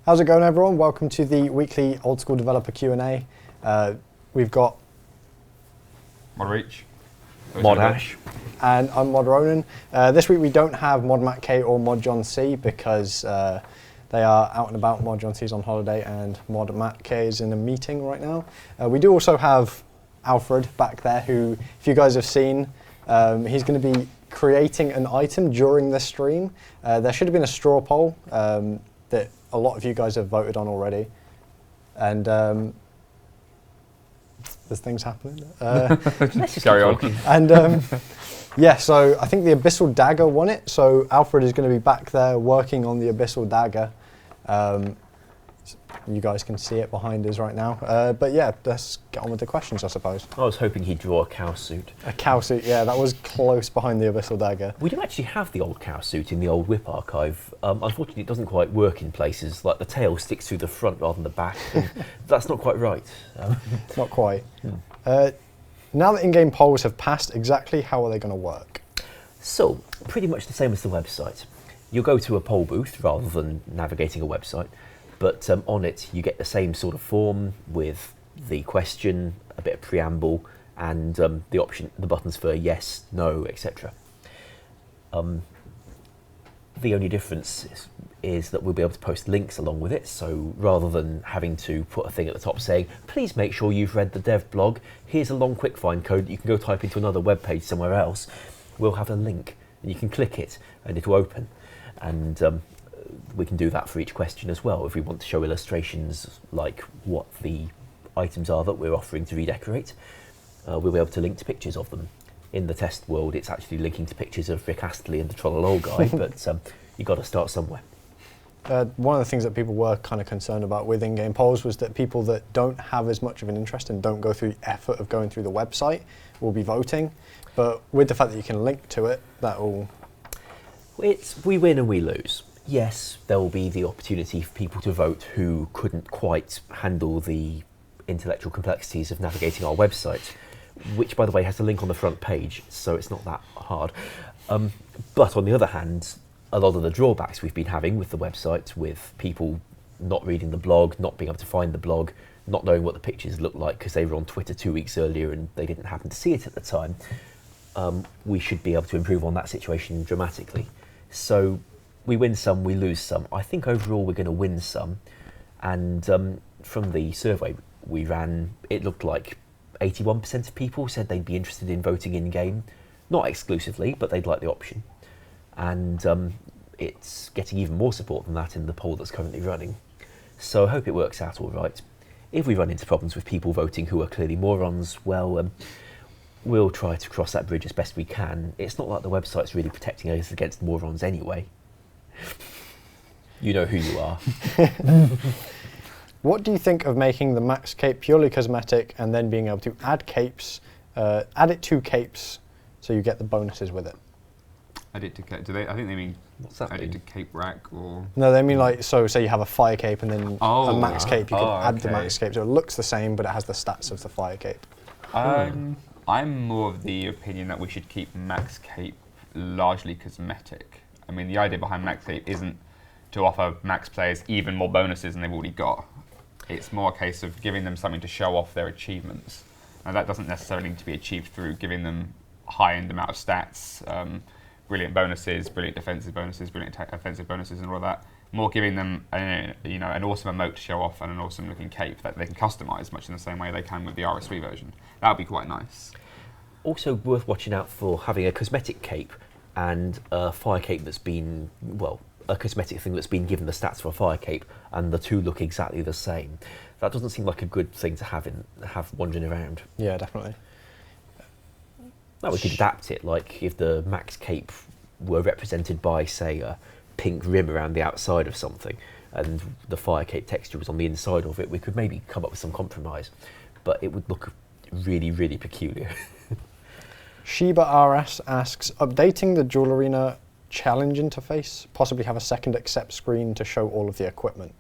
How's it going, everyone? Welcome to the weekly Old School Developer Q&A. We've got Mod Reach, Mod Ash, and I'm Mod Ronan. This week we don't have Mod Matt K or Mod John C because they are out and about. Mod John C is on holiday and Mod Matt K is in a meeting right now. We do also have Alfred back there, who, if you guys have seen, he's going to be creating an item during this stream. There should have been a straw poll that a lot of you guys have voted on already, and there's things happening. Let's just carry on. And yeah, so I think the Abyssal Dagger won it. So Alfred is going to be back there working on the Abyssal Dagger. You guys can see it behind us right now. But yeah, let's get on with the questions, I suppose. I was hoping he'd draw a cow suit. A cow suit, yeah, that was close behind the Abyssal Dagger. We do actually have the old cow suit in the old whip archive. Unfortunately, it doesn't quite work in places. Like the tail sticks through the front rather than the back. And that's not quite right. Not quite. Now that in-game polls have passed, exactly how are they going to work? So, pretty much the same as the website. You'll go to a poll booth rather than navigating a website. But on it, you get the same sort of form with the question, a bit of preamble, and the buttons for yes, no, etc. The only difference is that we'll be able to post links along with it. So rather than having to put a thing at the top saying, please make sure you've read the dev blog, here's a long quick find code that you can go type into another web page somewhere else, we'll have a link and you can click it and it'll open. And we can do that for each question as well if we want to show illustrations like what the items are that we're offering to redecorate. We'll be able to link to pictures of them. In the test world, it's actually linking to pictures of Rick Astley and the Trollolol guy, but you've got to start somewhere. One of the things that people were kind of concerned about with in-game polls was that people that don't have as much of an interest and don't go through the effort of going through the website will be voting. But with the fact that you can link to it, that will... We win and we lose. Yes, there will be the opportunity for people to vote who couldn't quite handle the intellectual complexities of navigating our website, which, by the way, has a link on the front page, so it's not that hard. But on the other hand, a lot of the drawbacks we've been having with the website, with people not reading the blog, not being able to find the blog, not knowing what the pictures look like because they were on Twitter 2 weeks earlier and they didn't happen to see it at the time, we should be able to improve on that situation dramatically. So we win some, we lose some. I think overall we're going to win some, and from the survey we ran, it looked like 81% of people said they'd be interested in voting in-game. Not exclusively, but they'd like the option. And it's getting even more support than that in the poll that's currently running. So I hope it works out all right. If we run into problems with people voting who are clearly morons, well, we'll try to cross that bridge as best we can. It's not like the website's really protecting us against morons anyway. You know who you are. What do you think of making the max cape purely cosmetic and then being able to add capes, add it to capes so you get the bonuses with it? Add it to cape. Do they? I think they mean What's that add mean? it to cape rack or. No, they mean like, so say you have a fire cape and then a max cape, you can add the okay. max cape. So it looks the same, but it has the stats of the fire cape. I'm more of the opinion that we should keep max cape largely cosmetic. I mean, the idea behind max cape isn't to offer max players even more bonuses than they've already got. It's more a case of giving them something to show off their achievements. Now that doesn't necessarily need to be achieved through giving them high-end amount of stats, brilliant bonuses, brilliant defensive bonuses, brilliant offensive bonuses and all of that. More giving them an awesome emote to show off and an awesome looking cape that they can customise much in the same way they can with the RS3 version. That would be quite nice. Also worth watching out for having a cosmetic cape and a fire cape that's been, well, a cosmetic thing that's been given the stats for a fire cape, and the two look exactly the same. That doesn't seem like a good thing to have wandering around. Yeah, definitely. Now we could adapt it, like if the max cape were represented by, say, a pink rim around the outside of something, and the fire cape texture was on the inside of it, we could maybe come up with some compromise, but it would look really, really peculiar. Sheba RS asks, updating the Duel Arena challenge interface, possibly have a second accept screen to show all of the equipment.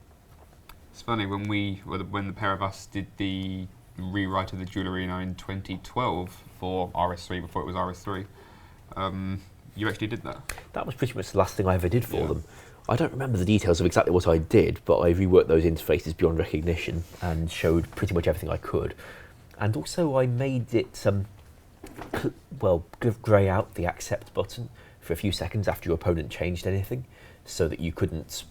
It's funny, when the pair of us did the rewrite of the Duel Arena in 2012 for RS3 before it was RS3, you actually did that. That was pretty much the last thing I ever did for them. I don't remember the details of exactly what I did, but I reworked those interfaces beyond recognition and showed pretty much everything I could. And also I made it, grey out the accept button for a few seconds after your opponent changed anything, so that you couldn't,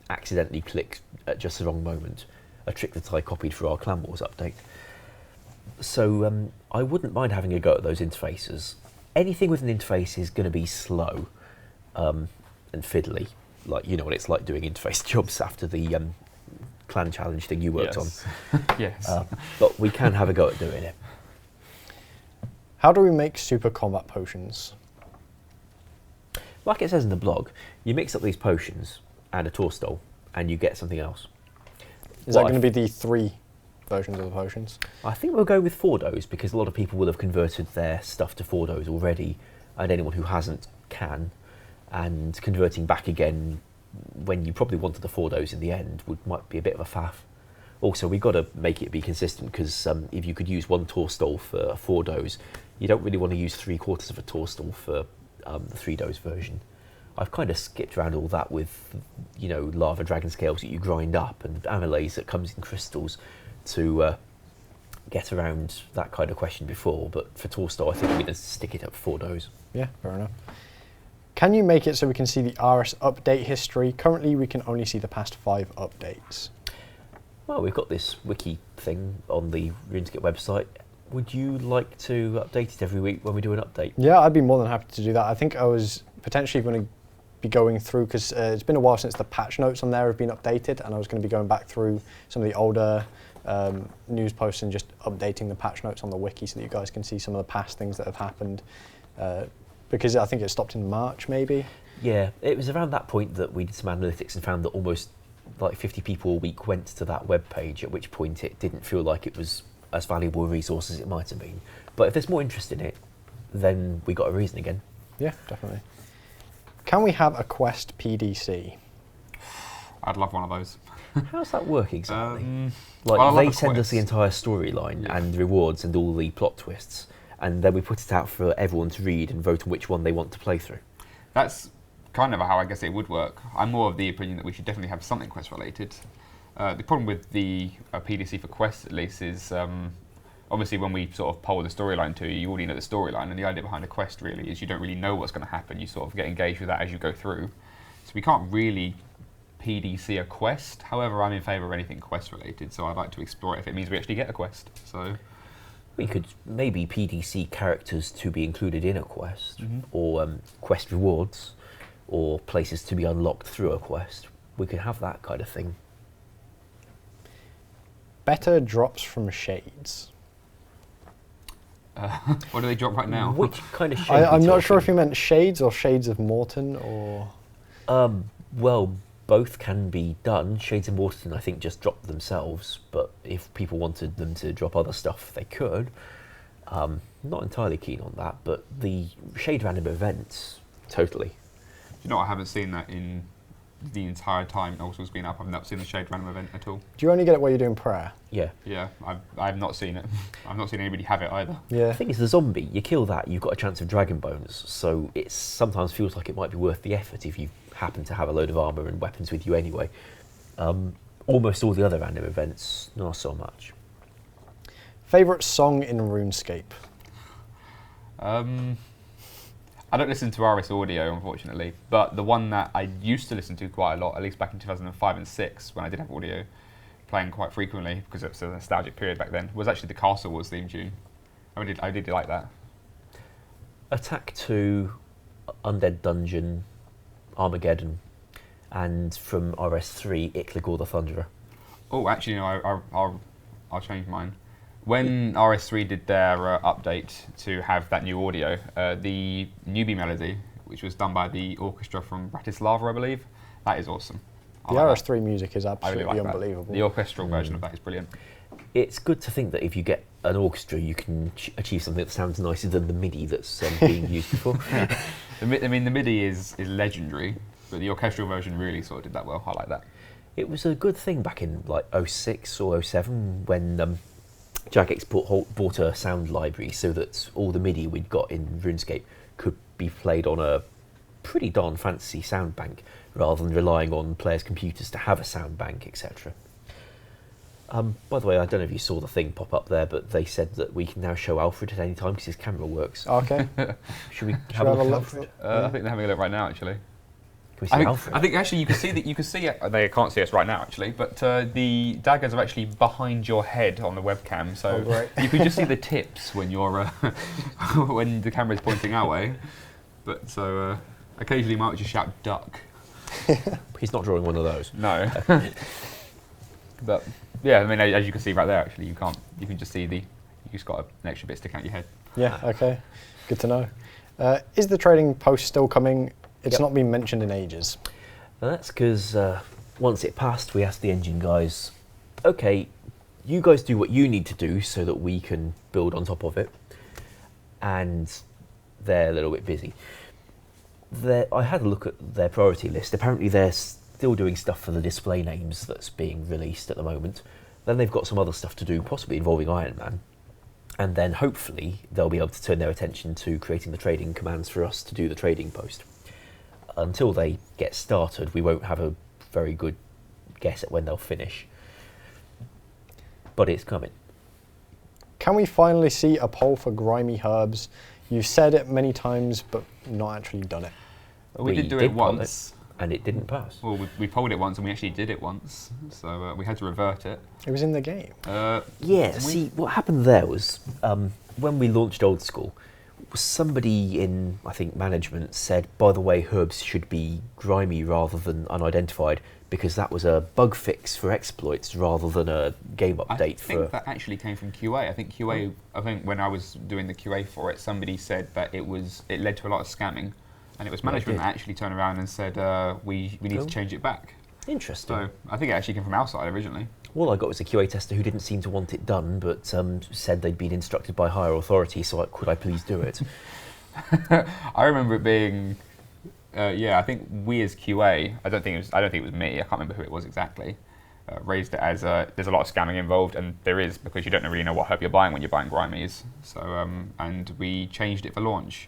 accidentally click at just the wrong moment. A trick that I copied for our Clan Wars update. So I wouldn't mind having a go at those interfaces. Anything with an interface is going to be slow and fiddly. Like, you know what it's like doing interface jobs after the Clan Challenge thing you worked on. Yes. But we can have a go at doing it. How do we make super combat potions? Like it says in the blog, you mix up these potions and a Torstol and you get something else. Is that going to be the 3 versions of the potions? I think we'll go with Fordos, because a lot of people will have converted their stuff to Fordos already, and anyone who hasn't can. And converting back again when you probably wanted the Fordos in the end might be a bit of a faff. Also, we've got to make it be consistent, because if you could use 1 Torstol for 4 dose, you don't really want to use 3/4 of a Torstol for the 3 dose version. I've kind of skipped around all that with, lava dragon scales that you grind up and amylase that comes in crystals to get around that kind of question before. But for Torstol, I think we're going to stick it at 4 dose. Yeah, fair enough. Can you make it so we can see the RS update history? Currently, we can only see the past 5 updates. Well, we've got this wiki thing on the RuneScape website. Would you like to update it every week when we do an update? Yeah, I'd be more than happy to do that. I think I was potentially going to be going through, because it's been a while since the patch notes on there have been updated, and I was going to be going back through some of the older news posts and just updating the patch notes on the wiki so that you guys can see some of the past things that have happened, because I think it stopped in March maybe. Yeah, it was around that point that we did some analytics and found that almost like 50 people a week went to that web page, at which point it didn't feel like it was as valuable a resource as it might have been. But if there's more interest in it, then we got a reason again. Yeah, definitely. Can we have a quest PDC? I'd love one of those. How's that work exactly? They send us the entire storyline and rewards and all the plot twists, and then we put it out for everyone to read and vote on which one they want to play through. That's kind of how I guess it would work. I'm more of the opinion that we should definitely have something quest related. The problem with the PDC for quests, at least, is obviously when we sort of poll the storyline to you, you already know the storyline, and the idea behind a quest really is you don't really know what's going to happen. You sort of get engaged with that as you go through. So we can't really PDC a quest. However, I'm in favour of anything quest related, so I'd like to explore it if it means we actually get a quest. So we could maybe PDC characters to be included in a quest, or quest rewards, or places to be unlocked through a quest. We could have that kind of thing. Better drops from shades. What do they drop right now? Which kind of shade? I'm not sure if you meant shades or shades of Morton or. Well, both can be done. Shades of Morton, I think, just drop themselves, but if people wanted them to drop other stuff, they could. Not entirely keen on that, but the shade random events, totally. You know, I haven't seen that in the entire time Old School's been up. I've not seen the shade random event at all. Do you only get it while you're doing prayer? Yeah. Yeah, I've not seen it. I've not seen anybody have it either. Yeah. The thing is, the zombie, you kill that, you've got a chance of dragon bones, so it sometimes feels like it might be worth the effort if you happen to have a load of armour and weapons with you anyway. Almost all the other random events, not so much. Favourite song in RuneScape? I don't listen to RS audio, unfortunately, but the one that I used to listen to quite a lot, at least back in 2005 and 6, when I did have audio playing quite frequently, because it was a nostalgic period back then, was actually the Castle Wars theme tune. I did like that. Attack 2, Undead Dungeon, Armageddon, and from RS3, Ikligor the Thunderer. Oh, actually, no, I'll change mine. When RS3 did their update to have that new audio, the newbie melody, which was done by the orchestra from Bratislava, I believe, that is awesome. The RS3 music is absolutely like unbelievable. That. The orchestral version of that is brilliant. It's good to think that if you get an orchestra, you can achieve something that sounds nicer than the MIDI that's being used before. The MIDI is legendary, but the orchestral version really sort of did that well. I like that. It was a good thing back in like 06 or 07 when Jagex bought a sound library so that all the MIDI we'd got in RuneScape could be played on a pretty darn fancy sound bank rather than relying on players' computers to have a sound bank, etc. By the way, I don't know if you saw the thing pop up there, but they said that we can now show Alfred at any time because his camera works. Okay. Should we have a look at Alfred? I think they're having a look right now, actually. Can we see Alfred? I think actually you can see that. You can see it. They can't see us right now, actually, but the daggers are actually behind your head on the webcam, so you can just see the tips when you're when the camera is pointing our way. But so occasionally, you might just shout "duck." He's not drawing one of those. No. But yeah, I mean, as you can see right there, actually, you can't. You can just see you just got an extra bit sticking out your head. Yeah. Okay. Good to know. Is the trading post still coming? It's not been mentioned in ages. Well, that's because once it passed, we asked the engine guys, okay, you guys do what you need to do so that we can build on top of it. And they're a little bit busy. I had a look at their priority list. Apparently they're still doing stuff for the display names that's being released at the moment. Then they've got some other stuff to do, possibly involving Iron Man. And then hopefully they'll be able to turn their attention to creating the trading commands for us to do the trading post. Until they get started, we won't have a very good guess at when they'll finish. But it's coming. Can we finally see a poll for grimy herbs? You've said it many times, but not actually done it. Well, we did do it once. And it didn't pass. Well, we polled it once and we actually did it once, so we had to revert it. It was in the game. Yeah, see, what happened there was, when we launched Old School, somebody in, I think, management said, by the way, herbs should be grimy rather than unidentified, because that was a bug fix for exploits rather than a game update. I think that actually came from QA. I think QA, I think when I was doing the QA for it, somebody said that it led to a lot of scamming, and it was management that actually turned around and said, we need to change it back. Interesting. So I think it actually came from our side originally. All I got was a QA tester who didn't seem to want it done, but said they'd been instructed by higher authority, so could I please do it? I remember it being, I think we as QA, I don't think it was me. I can't remember who it was exactly. Raised it as there's a lot of scamming involved, and there is because you don't really know what herb you're buying when you're buying grimies. So and we changed it for launch,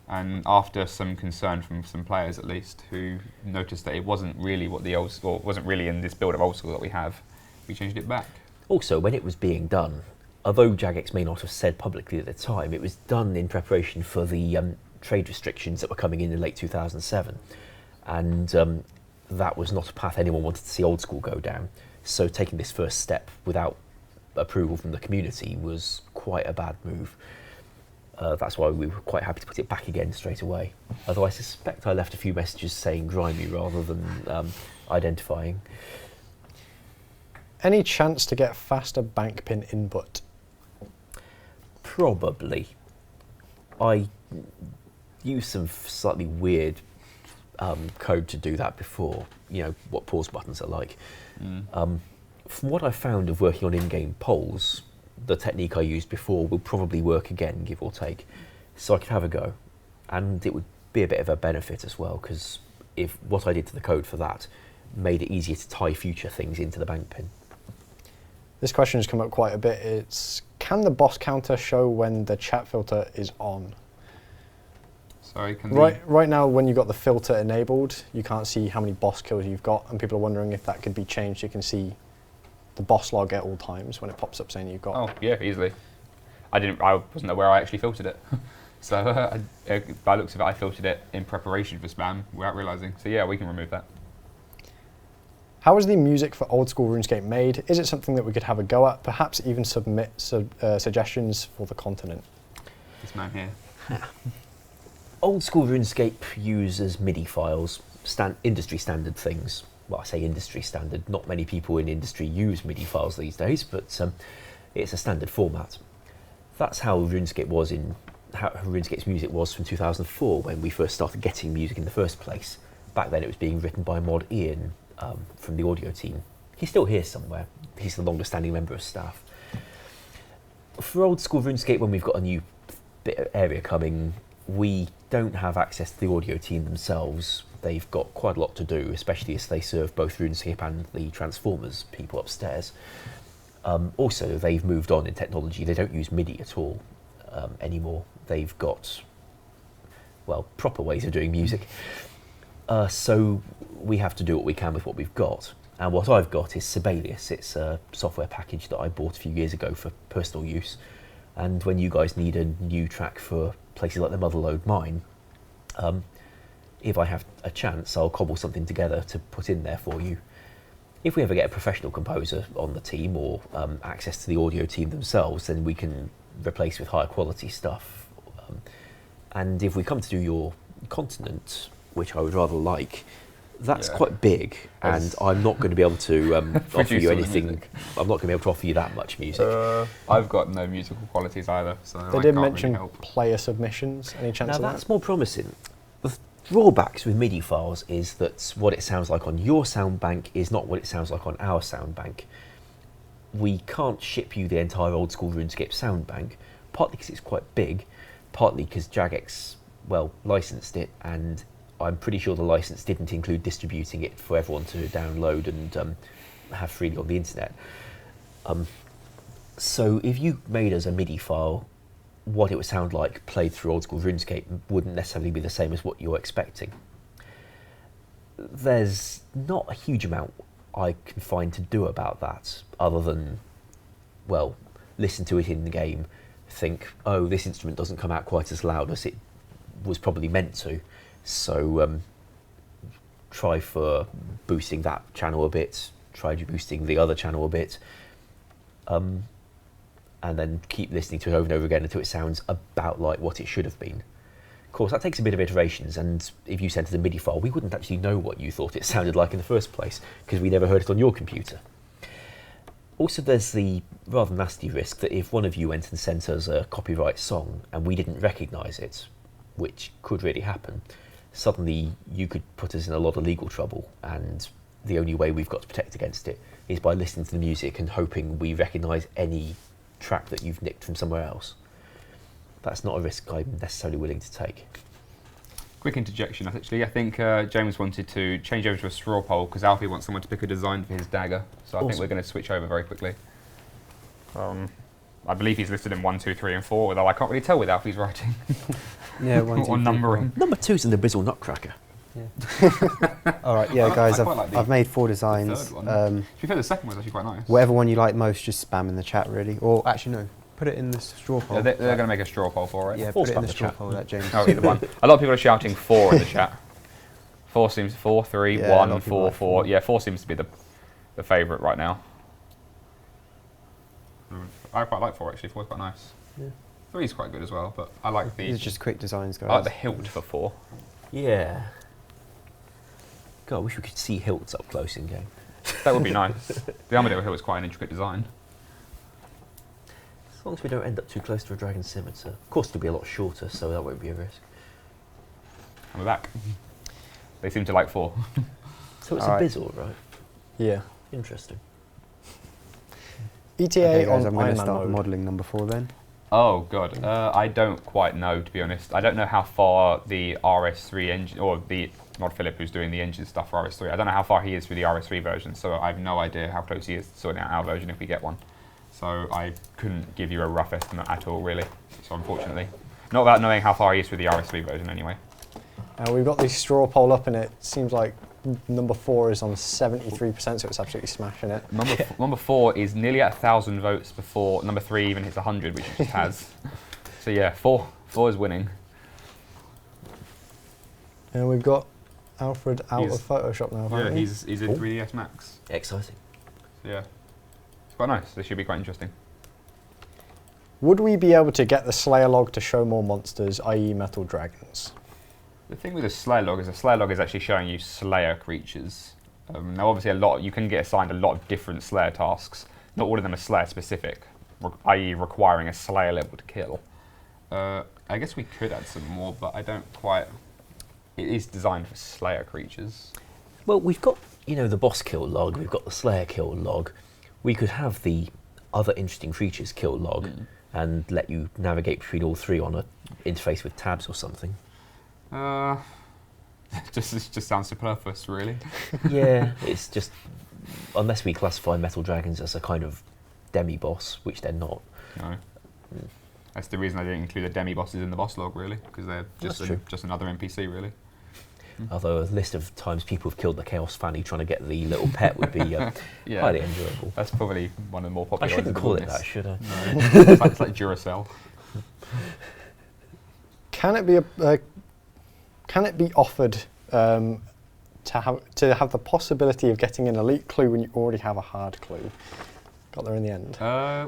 and after some concern from some players at least who noticed that it wasn't really what the old school wasn't really in this build of Old School that we have. We changed it back. Also, when it was being done, although Jagex may not have said publicly at the time, it was done in preparation for the trade restrictions that were coming in late 2007. And that was not a path anyone wanted to see Old School go down. So taking this first step without approval from the community was quite a bad move. That's why we were quite happy to put it back again straight away. Although I suspect I left a few messages saying grimy rather than identifying. Any chance to get faster bank pin input? Probably. I used some slightly weird code to do that before, you know, what pause buttons are like. From what I found of working on in-game polls, the technique I used before will probably work again, give or take. So I could have a go. And it would be a bit of a benefit as well, because if what I did to the code for that made it easier to tie future things into the bank pin. This question has come up quite a bit. It's, can the boss counter show when the chat filter is on? Sorry, can Right now, when you've got the filter enabled, you can't see how many boss kills you've got, and people are wondering if that could be changed. You can see the boss log at all times when it pops up saying you've got. Oh yeah, easily. I wasn't aware I actually filtered it. So by the looks of it, I filtered it in preparation for spam without realising. So yeah, we can remove that. How is the music for Old School RuneScape made? Is it something that we could have a go at? Perhaps even submit suggestions for the continent? This man here. Old School RuneScape uses MIDI files, industry standard things. Well, I say industry standard. Not many people in industry use MIDI files these days, but it's a standard format. That's how RuneScape was how RuneScape's music was from 2004 when we first started getting music in the first place. Back then, it was being written by Mod Ian from the audio team. He's still here somewhere. He's the longest standing member of staff. For Old School RuneScape, when we've got a new area coming, we don't have access to the audio team themselves. They've got quite a lot to do, especially as they serve both RuneScape and the Transformers people upstairs. Also, they've moved on in technology. They don't use MIDI at all anymore. They've got, well, proper ways of doing music. So we have to do what we can with what we've got. And what I've got is Sibelius. It's a software package that I bought a few years ago for personal use. And when you guys need a new track for places like the Motherlode mine, if I have a chance, I'll cobble something together to put in there for you. If we ever get a professional composer on the team or access to the audio team themselves, then we can replace with higher quality stuff. And if we come to do your continent, which I would rather like, that's quite big, and I'm not going to be able to offer you anything. I'm not going to be able to offer you that much music. I've got no musical qualities either, so They I did can't mention really help. player submissions. Any chance Now of that? that's more promising. The drawbacks with MIDI files is that what it sounds like on your sound bank is not what it sounds like on our sound bank. We can't ship you the entire Old School RuneScape sound bank, partly because it's quite big, partly because Jagex, well, licensed it, and I'm pretty sure the license didn't include distributing it for everyone to download and have freely on the internet. So if you made us a MIDI file, what it would sound like played through Old School RuneScape wouldn't necessarily be the same as what you're expecting. There's not a huge amount I can find to do about that, other than, well, listen to it in the game, think, oh, this instrument doesn't come out quite as loud as it was probably meant to. So try for boosting that channel a bit, try boosting the other channel a bit, and then keep listening to it over and over again until it sounds about like what it should have been. Of course, that takes a bit of iterations, and if you sent us a MIDI file, we wouldn't actually know what you thought it sounded like in the first place, because we never heard it on your computer. Also, there's the rather nasty risk that if one of you went and sent us a copyright song and we didn't recognise it, which could really happen, suddenly you could put us in a lot of legal trouble, and the only way we've got to protect against it is by listening to the music and hoping we recognise any track that you've nicked from somewhere else. That's not a risk I'm necessarily willing to take. Quick interjection, actually. I think James wanted to change over to a straw poll because Alfie wants someone to pick a design for his dagger. So I think we're going to switch over very quickly. I believe he's listed in 1, 2, 3, and 4, although I can't really tell with Alfie's writing. Yeah, 1, 2, 3, or numbering. Number 2's an Abyssal Nutcracker. Yeah. All right, yeah, guys, I quite like I've made 4 the designs. third one. To be fair, the second one's actually quite nice. Whatever one you like most, just spam in the chat, really. Or actually, no, put it in the straw poll. Yeah, they're going to make a straw poll for it. Yeah, Or put it in spam the the straw chat. poll, that James. Oh, either one. A lot of people are shouting 4 in the chat. 4 seems 4, 3, Yeah, a lot 1, of people 4, like 4. 4. Yeah, 4 seems to be the favourite right now. I quite like 4 actually. 4 is quite nice. Yeah. 3 is quite good as well, but I like the. These are just quick designs, guys. I like the hilt for 4. Yeah. God, I wish we could see hilts up close in game. That would be nice. The Armadillo hilt is quite an intricate design. As long as we don't end up too close to a dragon scimitar. Of course, it'll be a lot shorter, so that won't be a risk. And we're back. They seem to like 4. So it's Alright. a Bizzle, right? Yeah. Interesting. ETA Okay, guys, on I'm going Iron to Man start mode. modelling number 4 then. Oh god, I don't quite know, to be honest. I don't know how far the RS3 engine, or the Mod Philip who's doing the engine stuff for RS3, I don't know how far he is through the RS3 version, so I have no idea how close he is to sorting out our version if we get one. So I couldn't give you a rough estimate at all, really. So unfortunately. Not without knowing how far he is through the RS3 version anyway. We've got the straw poll up and it seems like number 4 is on 73%, so it's absolutely smashing it. Number 4 is nearly at 1,000 votes before number 3 even hits 100, which it just has. So yeah, 4 is winning. And we've got Alfred out He's- of Photoshop now. Yeah, apparently. he's in Oh. 3ds Max. Exciting. So yeah, it's quite nice. This should be quite interesting. Would we be able to get the Slayer log to show more monsters, i.e. metal dragons? The thing with the Slayer log is actually showing you Slayer creatures. Now obviously you can get assigned a lot of different Slayer tasks. Not all of them are Slayer specific, i.e. requiring a Slayer level to kill. I guess we could add some more, but I don't quite. It is designed for Slayer creatures. Well, we've got, the boss kill log, we've got the Slayer kill log. We could have the other interesting creatures kill log and let you navigate between all 3 on a interface with tabs or something. It just sounds superfluous, really. Yeah, it's just, unless we classify metal dragons as a kind of demi-boss, which they're not. No. That's the reason I didn't include the demi-bosses in the boss log, really, because they're just another NPC, really. Although a list of times people have killed the Chaos Fanny trying to get the little pet would be Yeah. highly enjoyable. That's probably one of the more I popular ones. shouldn't in call the it wilderness. that, should I? No. It's like Duracell. Can it be offered to have the possibility of getting an elite clue when you already have a hard clue? Got there in the end.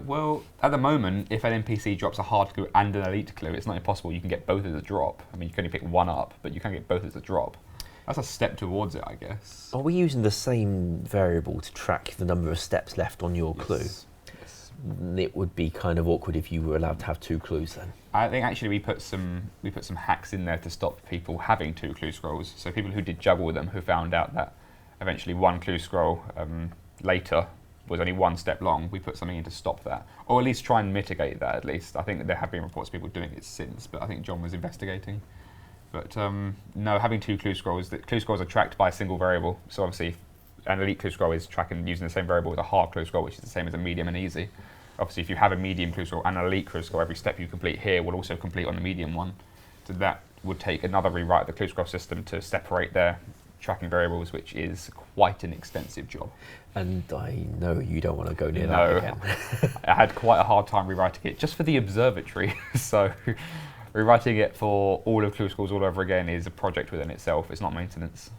Well, at the moment, if an NPC drops a hard clue and an elite clue, it's not impossible. You can get both as a drop. I mean, you can only pick one up, but you can get both as a drop. That's a step towards it, I guess. Are we using the same variable to track the number of steps left on your clue? Yes. It would be kind of awkward if you were allowed to have 2 clues then. I think actually we put some hacks in there to stop people having 2 clue scrolls. So people who did juggle them, who found out that eventually 1 clue scroll later was only 1 step long, we put something in to stop that, or at least try and mitigate that. At least I think there have been reports of people doing it since, but I think John was investigating. But no, having 2 clue scrolls. The clue scrolls are tracked by a single variable. So obviously, an elite clue scroll is tracking using the same variable as a hard clue scroll, which is the same as a medium and easy. Obviously, if you have a medium clue scroll and an elite clue scroll, every step you complete here will also complete on the medium one. So that would take another rewrite of the clue scroll system to separate their tracking variables, which is quite an extensive job. And I know you don't want to go near No. that again. I had quite a hard time rewriting it just for the observatory. So rewriting it for all of clue scrolls all over again is a project within itself. It's not maintenance.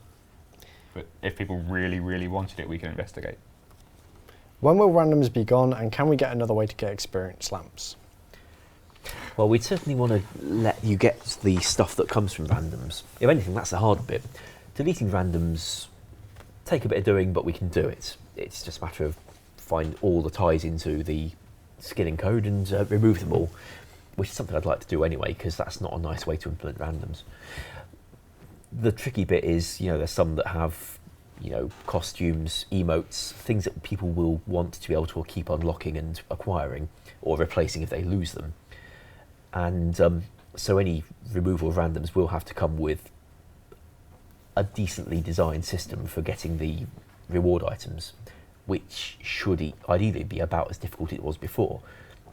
But if people really, really wanted it, we can investigate. When will randoms be gone, and can we get another way to get experience lamps? Well, we'd certainly want to let you get the stuff that comes from randoms. If anything, that's the hard bit. Deleting randoms take a bit of doing, but we can do it. It's just a matter of find all the ties into the skin encode and remove them all, which is something I'd like to do anyway, because that's not a nice way to implement randoms. The tricky bit is, there's some that have, costumes, emotes, things that people will want to be able to keep unlocking and acquiring, or replacing if they lose them. And so any removal of randoms will have to come with a decently designed system for getting the reward items, which should ideally be about as difficult as it was before.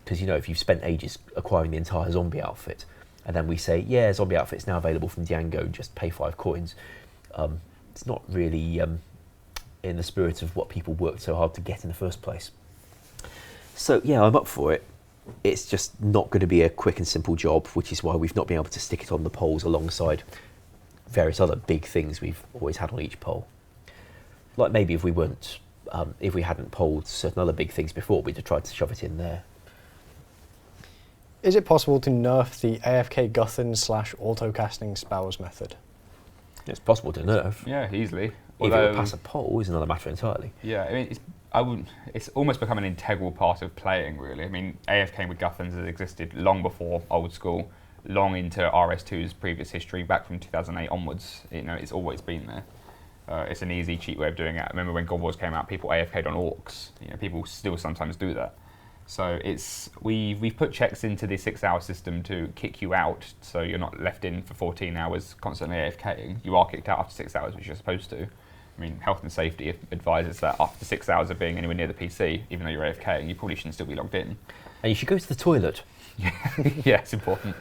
Because, if you've spent ages acquiring the entire zombie outfit, and then we say, yeah, zombie outfit's now available from Django, just pay 5 coins, it's not really in the spirit of what people worked so hard to get in the first place. So, yeah, I'm up for it. It's just not going to be a quick and simple job, which is why we've not been able to stick it on the polls alongside various other big things we've always had on each poll. Like maybe if we weren't, if we hadn't polled certain other big things before, we'd have tried to shove it in there. Is it possible to nerf the AFK Guthern / autocasting spells method? It's possible to nerf. Yeah, easily. If it will pass a poll is another matter entirely. Yeah, I mean, it's almost become an integral part of playing, really. I mean, AFK with Gutherns has existed long before Old School, long into RS2's previous history, back from 2008 onwards. You know, it's always been there. It's an easy, cheap way of doing it. I remember when God Wars came out, people AFK'd on orcs. You know, people still sometimes do that. So we've put checks into the 6-hour system to kick you out, so you're not left in for 14 hours constantly AFKing. You are kicked out after 6 hours, which you're supposed to. I mean, health and safety advises that after 6 hours of being anywhere near the PC, even though you're AFKing, you probably shouldn't still be logged in. And you should go to the toilet. Yeah, it's important.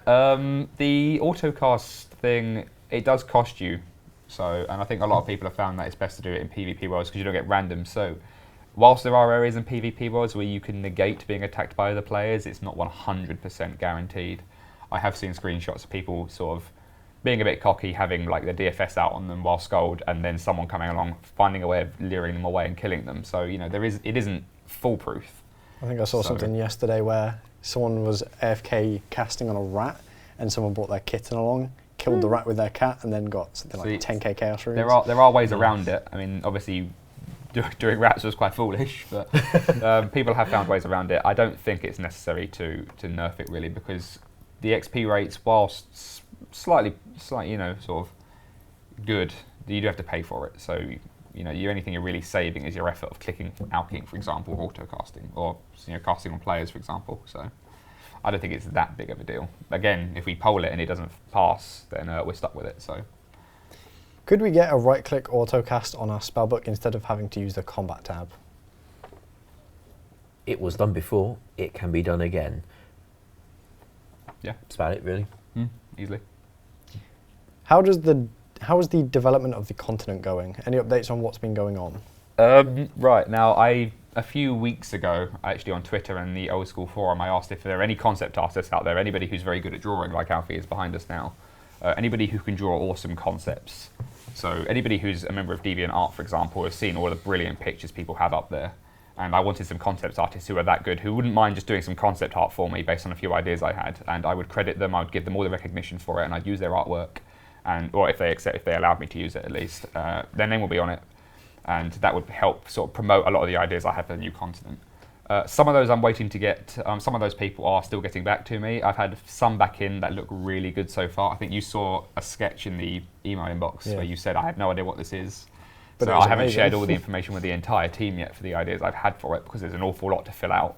The autocast thing, it does cost you. So, and I think a lot of people have found that it's best to do it in PvP worlds because you don't get random. So, whilst there are areas in PvP worlds where you can negate being attacked by other players, it's not 100% guaranteed. I have seen screenshots of people sort of being a bit cocky, having like the DFS out on them while sculled, and then someone coming along, finding a way of luring them away and killing them. So, you know, it isn't foolproof. I think I saw something yesterday where someone was AFK casting on a rat, and someone brought their kitten along, killed the rat with their cat, and then got something like 10k chaos runes. There are ways around it. I mean, obviously, doing rats was quite foolish, but people have found ways around it. I don't think it's necessary to nerf it really, because the XP rates, whilst slightly, you know, sort of good, you do have to pay for it. So, you know, the only thing you're really saving is your effort of clicking alking, for example, or auto-casting, or, you know, casting on players, for example. So, I don't think it's that big of a deal. Again, if we poll it and it doesn't pass, then we're stuck with it. So, could we get a right-click autocast on our spellbook instead of having to use the combat tab? It was done before. It can be done again. Yeah, that's about it, really. Easily. How is the development of the continent going? Any updates on what's been going on? Right, now a few weeks ago, actually on Twitter and the Old School forum, I asked if there are any concept artists out there, anybody who's very good at drawing, like Alfie is behind us now, anybody who can draw awesome concepts. So anybody who's a member of DeviantArt, for example, has seen all the brilliant pictures people have up there. And I wanted some concept artists who are that good, who wouldn't mind just doing some concept art for me based on a few ideas I had. And I would credit them, I would give them all the recognition for it, and I'd use their artwork. Or if they allowed me to use it at least, their name will be on it. And that would help sort of promote a lot of the ideas I have for the new continent. Some of those I'm waiting to get, some of those people are still getting back to me. I've had some back in that look really good so far. I think you saw a sketch in the email inbox where you said, I have no idea what this is. But so I haven't shared all the information with the entire team yet for the ideas I've had for it, because there's an awful lot to fill out.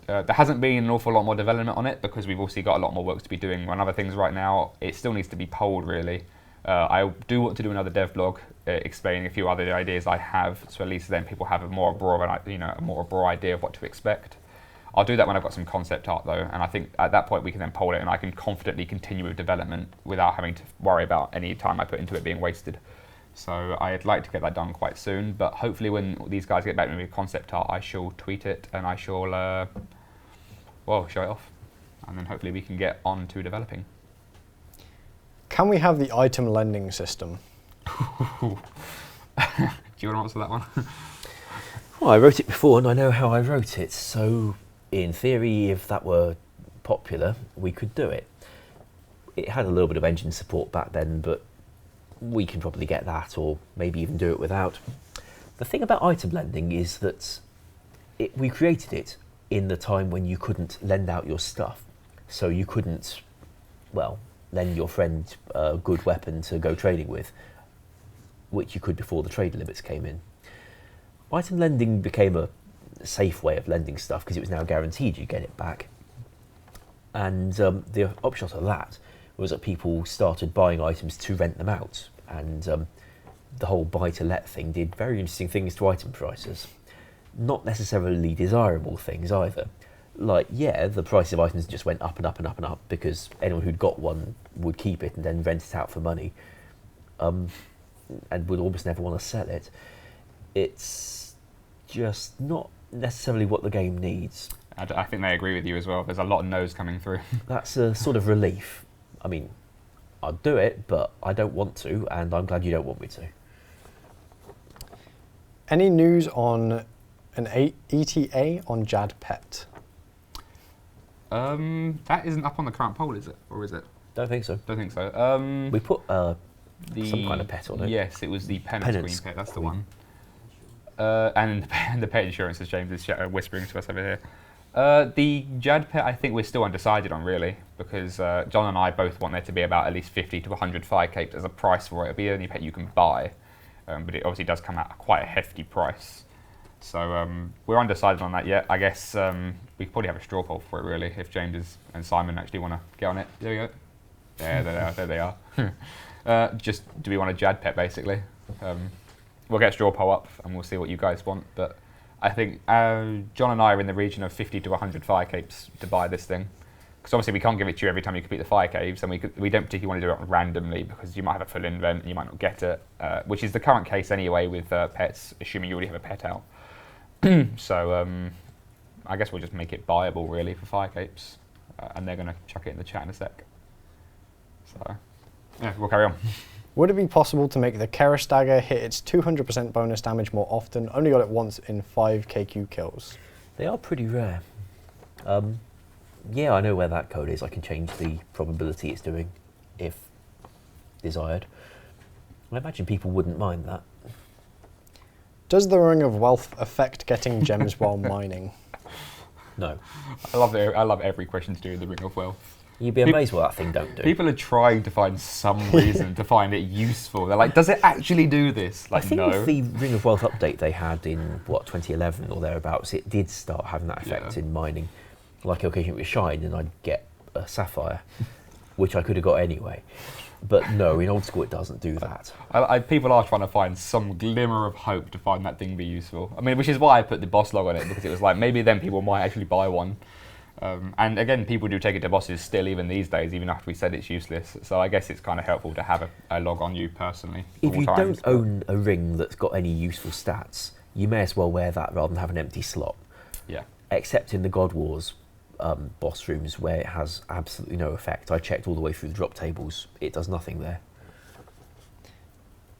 There hasn't been an awful lot more development on it because we've also got a lot more work to be doing on other things right now. It still needs to be polled, really. I do want to do another dev blog explaining a few other ideas I have, so at least then people have a more broad idea of what to expect. I'll do that when I've got some concept art though, and I think at that point we can then poll it and I can confidently continue with development without having to worry about any time I put into it being wasted. So I'd like to get that done quite soon, but hopefully when these guys get back to me with concept art, I shall tweet it and I shall, show it off. And then hopefully we can get on to developing. Can we have the item lending system? Do you want to answer that one? Well, I wrote it before and I know how I wrote it, so in theory, if that were popular, we could do it. It had a little bit of engine support back then, but we can probably get that, or maybe even do it without. The thing about item lending is that we created it in the time when you couldn't lend out your stuff. So you couldn't, lend your friend a good weapon to go trading with, which you could before the trade limits came in. Item lending became a safe way of lending stuff because it was now guaranteed you get it back. And the upshot of that was that people started buying items to rent them out, and the whole buy-to-let thing did very interesting things to item prices. Not necessarily desirable things either. Like, the price of items just went up and up and up and up because anyone who'd got one would keep it and then rent it out for money, and would almost never want to sell it. It's just not necessarily what the game needs. I think they agree with you as well. There's a lot of no's coming through. That's a sort of relief. I mean, I'd do it, but I don't want to, and I'm glad you don't want me to. Any news on an ETA on Jad Pet? That isn't up on the current poll, is it? Or is it? Don't think so. Don't think so. We put some kind of pet on it. Yes, it was the penance queen pet. That's the one. And the pet insurance, as James is whispering to us over here. The Jad Pet, I think we're still undecided on, really, because John and I both want there to be about at least 50 to 100 fire capes as a price for it. It'll be the only pet you can buy, but it obviously does come at quite a hefty price. So we're undecided on that yet. I guess we could probably have a straw poll for it, really, if James and Simon actually want to get on it. There we go. There they are. Just, do we want a Jad Pet, basically? We'll get a straw poll up, and we'll see what you guys want, but I think John and I are in the region of 50 to 100 fire capes to buy this thing. Because obviously we can't give it to you every time you complete the fire caves, and we don't particularly want to do it randomly because you might have a full invent and you might not get it, which is the current case anyway with pets, assuming you already have a pet out. So I guess we'll just make it buyable really for fire capes, and they're going to chuck it in the chat in a sec. So yeah, we'll carry on. Would it be possible to make the Keras dagger hit its 200% bonus damage more often? Only got it once in 5 KQ kills. They are pretty rare. Yeah, I know where that code is. I can change the probability it's doing if desired. I imagine people wouldn't mind that. Does the Ring of Wealth affect getting gems while mining? No. I love every question to do with the Ring of Wealth. You'd be amazed what that thing don't do. People are trying to find some reason to find it useful. They're like, does it actually do this? Like, I think no. with the Ring of Wealth update they had in, 2011 or thereabouts, it did start having that effect in mining. Like occasionally it would shine and I'd get a sapphire, which I could have got anyway. But no, in Old School it doesn't do that. People are trying to find some glimmer of hope to find that thing be useful. I mean, which is why I put the boss log on it, because it was like, maybe then people might actually buy one. And again, people do take it to bosses still, even these days, even after we said it's useless. So I guess it's kind of helpful to have a log on you personally. If you don't own a ring that's got any useful stats, you may as well wear that rather than have an empty slot. Yeah. Except in the God Wars boss rooms where it has absolutely no effect. I checked all the way through the drop tables. It does nothing there.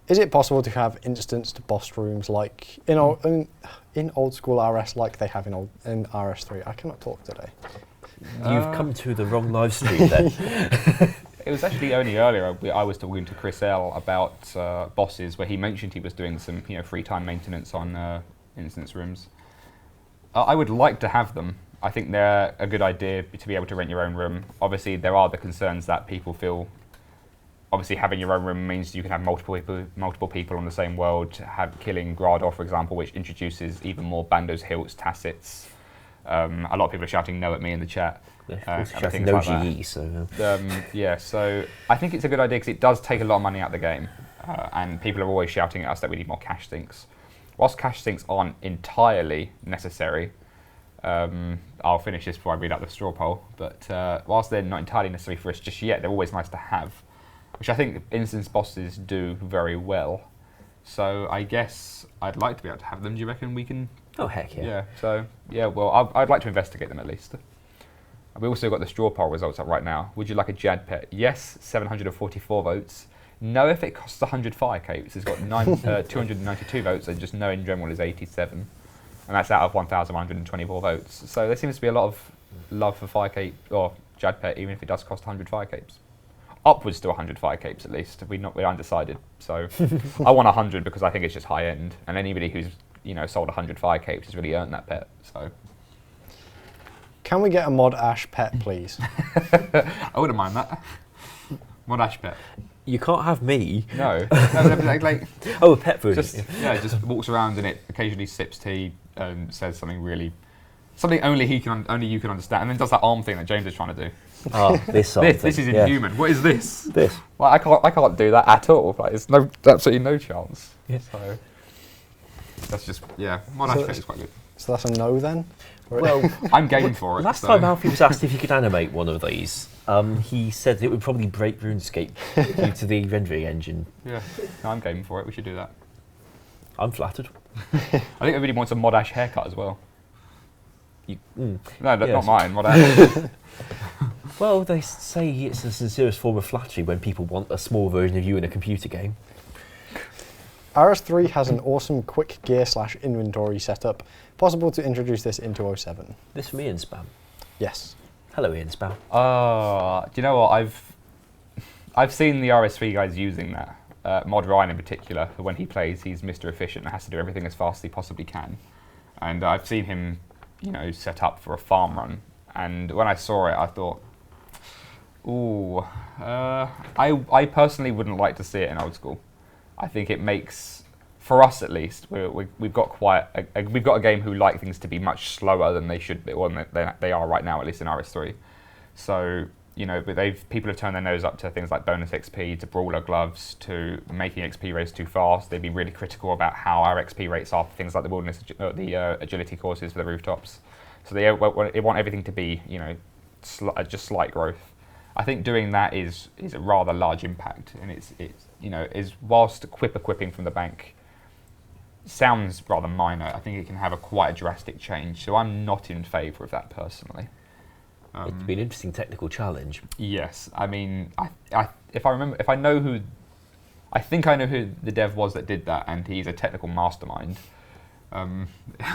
Is it possible to have instanced boss rooms like in Old School RS, like they have in RS3? I cannot talk today. You've come to the wrong live stream then. It was actually only earlier I was talking to Chris L about bosses, where he mentioned he was doing some free time maintenance on instance rooms. I would like to have them. I think they're a good idea to be able to rent your own room. Obviously, there are the concerns that people feel. Obviously, having your own room means you can have multiple people on the same world. Killing Grador, for example, which introduces even more Bandos, Hilts, Tacits. A lot of people are shouting no at me in the chat. Shouting no GE, so... yeah, so I think it's a good idea because it does take a lot of money out of the game. And people are always shouting at us that we need more cache sinks. Whilst cache sinks aren't entirely necessary, I'll finish this before I read out the straw poll, but whilst they're not entirely necessary for us just yet, they're always nice to have, which I think instance bosses do very well. So I guess I'd like to be able to have them. Do you reckon we can? Oh, heck yeah. Yeah, so, yeah, well, I'd like to investigate them at least. We also got the straw poll results up right now. Would you like a Jad Pet? Yes, 744 votes. No, if it costs 100 fire capes. It's got 292 votes, and just no in general is 87. And that's out of 1,124 votes. So there seems to be a lot of love for fire cape, or Jad Pet, even if it does cost 100 fire capes. Upwards to 100 fire capes at least. We're undecided. So I want 100 because I think it's just high end. And anybody who's sold 100 fire capes has really earned that pet. So. Can we get a Mod Ash pet, please? I wouldn't mind that. Mod Ash pet. You can't have me. No. like oh, a pet food. It just walks around and it occasionally sips tea and says something only you can understand, and then does that arm thing that James is trying to do. Oh, this is inhuman. What is this? This. Well, I can't do that at all. Like, there's absolutely no chance. Yeah. So that's just Mod Ash pet is quite good. So that's a no then? Well, I'm game for it. Last time Alfie was asked if he could animate one of these, he said it would probably break RuneScape due to the rendering engine. Yeah, no, I'm game for it. We should do that. I'm flattered. I think everybody wants a Mod Ash haircut as well. No, not mine. Mod Ash. Well, they say it's the sincerest form of flattery when people want a small version of you in a computer game. RS3 has an awesome quick gear/inventory setup. Possible to introduce this into 07. This from Ian Spam. Yes. Hello, Ian Spam. Do you know what? I've seen the RS3 guys using that. Mod Ryan in particular, when he plays, he's Mr. Efficient and has to do everything as fast as he possibly can. And I've seen him, set up for a farm run. And when I saw it, I thought, ooh, I personally wouldn't like to see it in Old School. I think it makes, for us at least, we've got we've got a game who like things to be much slower than they should be, or than they are right now, at least in RS3. So, but people have turned their nose up to things like bonus XP, to brawler gloves, to making XP rates too fast. They've been really critical about how our XP rates are for things like the wilderness, the agility courses for the rooftops. So they want everything to be, just slight growth. I think doing that is a rather large impact, and is whilst equipping from the bank sounds rather minor, I think it can have quite a drastic change. So I'm not in favour of that personally. It'd be an interesting technical challenge. Yes, I mean, I think I know who the dev was that did that, and he's a technical mastermind.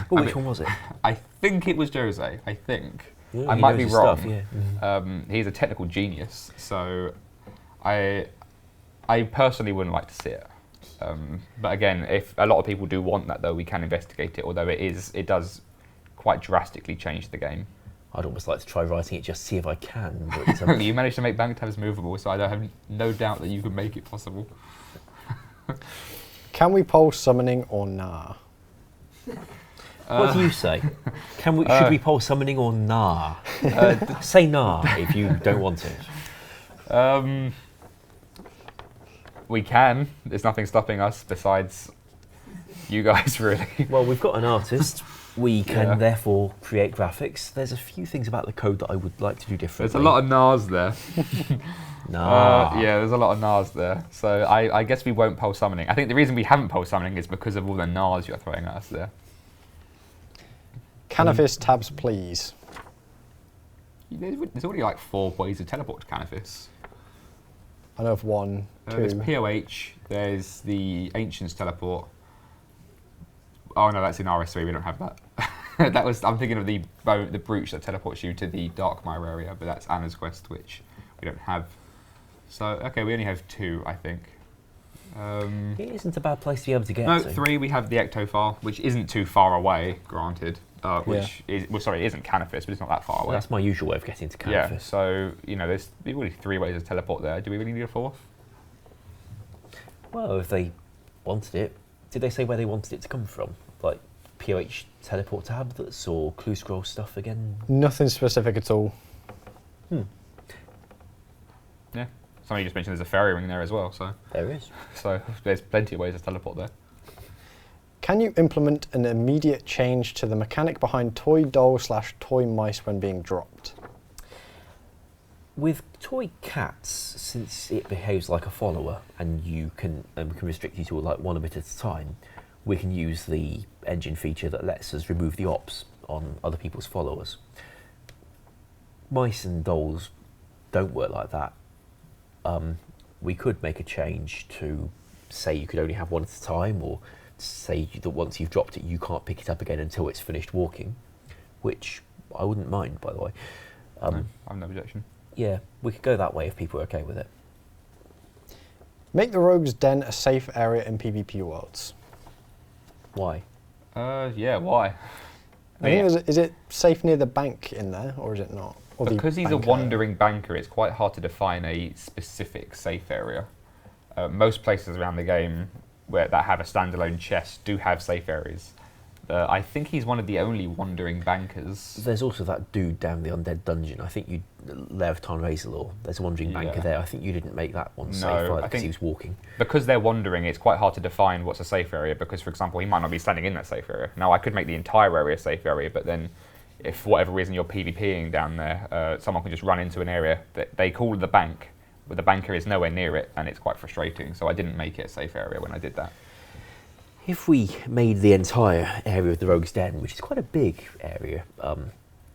Which one was it? I think it was Jose. I think. Yeah, I might be wrong. Stuff, yeah. He's a technical genius, so I personally wouldn't like to see it. But again, if a lot of people do want that, though, we can investigate it. Although it does quite drastically change the game. I'd almost like to try writing it just to see if I can. But, you managed to make bank tabs movable, so I have no doubt that you can make it possible. Can we poll summoning or nah? What do you say? Should we poll summoning or nah? Say nah if you don't want it. We can. There's nothing stopping us besides you guys, really. Well, we've got an artist. We can therefore create graphics. There's a few things about the code that I would like to do differently. There's a lot of nahs there. Nah. Yeah, there's a lot of nahs there. So I guess we won't poll summoning. I think the reason we haven't poll summoning is because of all the nahs you're throwing at us there. Canifis tabs, please. There's already like 4 ways to teleport to Canifis. I know of 1, 2. There's POH, there's the Ancients teleport. Oh no, that's in RS3, we don't have that. I'm thinking of the brooch that teleports you to the Darkmire area, but that's Anna's quest, which we don't have. So, okay, we only have 2, I think. It isn't a bad place to be able to get No, to. 3, we have the Ectophile, which isn't too far away, granted. It isn't Canifis, but it's not that far away. That's my usual way of getting to Canifis. Yeah, so, there's really 3 ways to teleport there. Do we really need a 4th? Well, if they wanted it, did they say where they wanted it to come from? Like POH teleport tablets or clue scroll stuff again? Nothing specific at all. Yeah. Somebody just mentioned there's a fairy ring there as well, so. There is. So there's plenty of ways to teleport there. Can you implement an immediate change to the mechanic behind toy doll/toy mice when being dropped? With toy cats, since it behaves like a follower and we can restrict you to like 1 bit at a time, we can use the engine feature that lets us remove the ops on other people's followers. Mice and dolls don't work like that. We could make a change to say you could only have 1 at a time, or say that once you've dropped it you can't pick it up again until it's finished walking, which I wouldn't mind, by the way. No, I have no objection. Yeah, we could go that way if people are okay with it. Make the Rogue's Den a safe area in PvP worlds. Why? Yeah, why? Is it safe near the bank in there, or is it not? Or because he's a wandering banker, it's quite hard to define a specific safe area. Most places around the game that have a standalone chest do have safe areas. I think he's one of the only wandering bankers. There's also that dude down the undead dungeon. I think Lair of Tarn Razorlaw. There's a wandering banker there. I think you didn't make that one safe either because he was walking. Because they're wandering, it's quite hard to define what's a safe area because, for example, he might not be standing in that safe area. Now, I could make the entire area a safe area, but then if for whatever reason you're PvPing down there, someone can just run into an area that they call the bank, but the banker is nowhere near it, and it's quite frustrating. So I didn't make it a safe area when I did that. If we made the entire area of the Rogue's Den, which is quite a big area,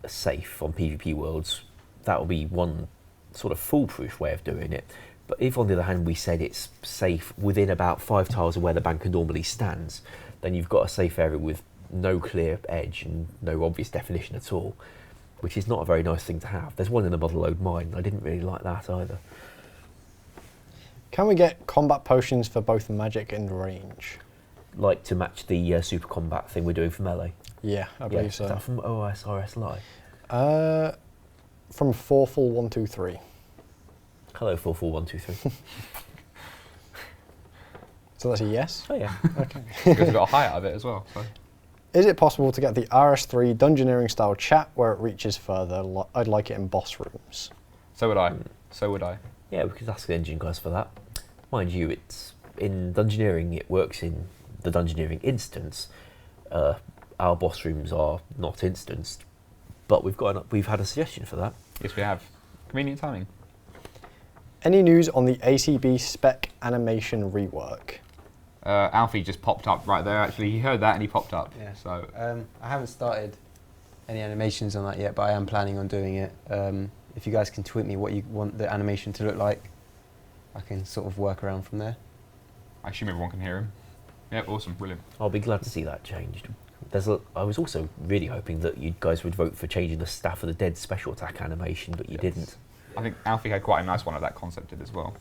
safe on PvP worlds, that would be one sort of foolproof way of doing it. But if on the other hand we said it's safe within about 5 tiles of where the banker normally stands, then you've got a safe area with no clear edge and no obvious definition at all, which is not a very nice thing to have. There's one in the Motherlode mine, and I didn't really like that either. Can we get combat potions for both magic and range? Like to match the super combat thing we're doing for melee. Yeah, I believe so. Is that from OSRS Live? From Forful 123. Hello, 44123. So that's a yes? Oh yeah. Okay. Because we got a high out of it as well. So. Is it possible to get the RS3 Dungeoneering style chat where it reaches further? I'd like it in boss rooms. So would I. So would I. Yeah, we could ask the engine guys for that. Mind you, it's in Dungeoneering, it works in the Dungeoneering instance. Our boss rooms are not instanced, but we've had a suggestion for that. Yes, we have. Convenient timing. Any news on the ACB spec animation rework? Alfie just popped up right there. Actually, he heard that and he popped up. Yeah. So I haven't started any animations on that yet, but I am planning on doing it. If you guys can tweet me what you want the animation to look like, I can sort of work around from there. I assume everyone can hear him. Yep, awesome, brilliant. I'll be glad to see that changed. I was also really hoping that you guys would vote for changing the Staff of the Dead special attack animation, but you didn't. I think Alfie had quite a nice one of that concept as well.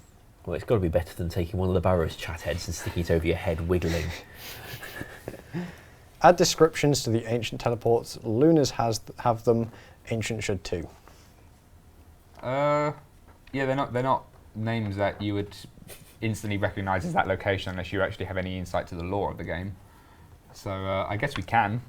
Well, it's got to be better than taking one of the Barrow's chat heads and sticking it over your head, wiggling. Add descriptions to the ancient teleports. Luna's have them. Ancient should too. Yeah, they're not names that you would instantly recognise as that location unless you actually have any insight to the lore of the game. So I guess we can.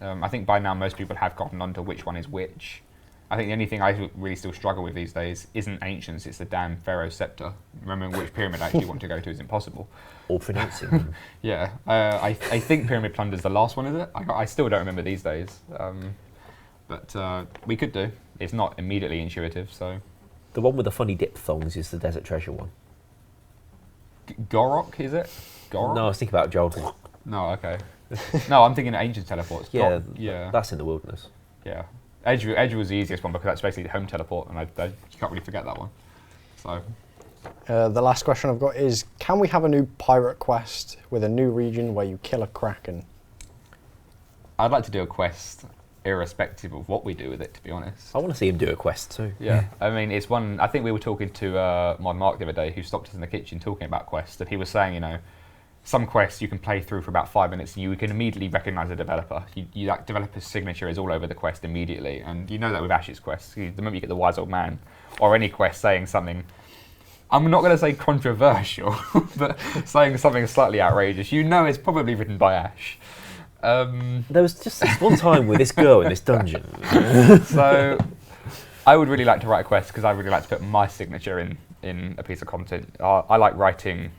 I think by now most people have gotten onto which one is which. I think the only thing I really still struggle with these days isn't ancients, it's the damn Pharaoh scepter. Remembering which pyramid I actually want to go to is impossible. Or pronouncing them. Yeah, I think Pyramid Plunder's the last one, is it? I still don't remember these days. But we could do. It's not immediately intuitive, so... The one with the funny dip thongs is the Desert Treasure one. Gorok, is it? Gorok? No, I was thinking about Gerald. No, okay. No, I'm thinking ancient teleports. Yeah, yeah. That's in the wilderness. Yeah. Edge was the easiest one because that's basically the home teleport, and you can't really forget that one. So... the last question I've got is, can we have a new pirate quest with a new region where you kill a kraken? I'd like to do a quest irrespective of what we do with it, to be honest. I want to see him do a quest too. Yeah, I mean, it's one... I think we were talking to Mod Mark the other day, who stopped us in the kitchen talking about quests, and he was saying, you know, some quests you can play through for about 5 minutes and you can immediately recognise a developer. That developer's signature is all over the quest immediately, and you know that with Ash's quests. The moment you get the Wise Old Man, or any quest saying something... I'm not going to say controversial, but saying something slightly outrageous, you know it's probably written by Ash. There was just this one time with this girl in this dungeon. So I would really like to write a quest because I really like to put my signature in a piece of content. I like writing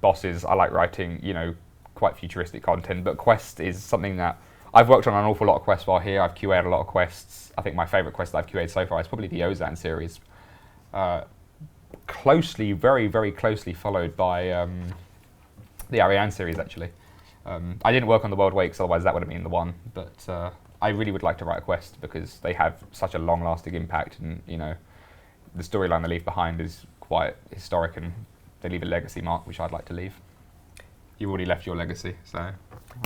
bosses, I like writing, you know, quite futuristic content, but quest is something that I've worked on an awful lot of quests while here. I've QA'd a lot of quests. I think my favourite quest that I've QA'd so far is probably the Ozan series. Closely, very, very closely followed by the Ariane series, actually. I didn't work on the World Wakes, otherwise that would have been the one, but I really would like to write a quest because they have such a long-lasting impact, and, you know, the storyline they leave behind is quite historic, and they leave a legacy mark, which I'd like to leave. You've already left your legacy, so I'll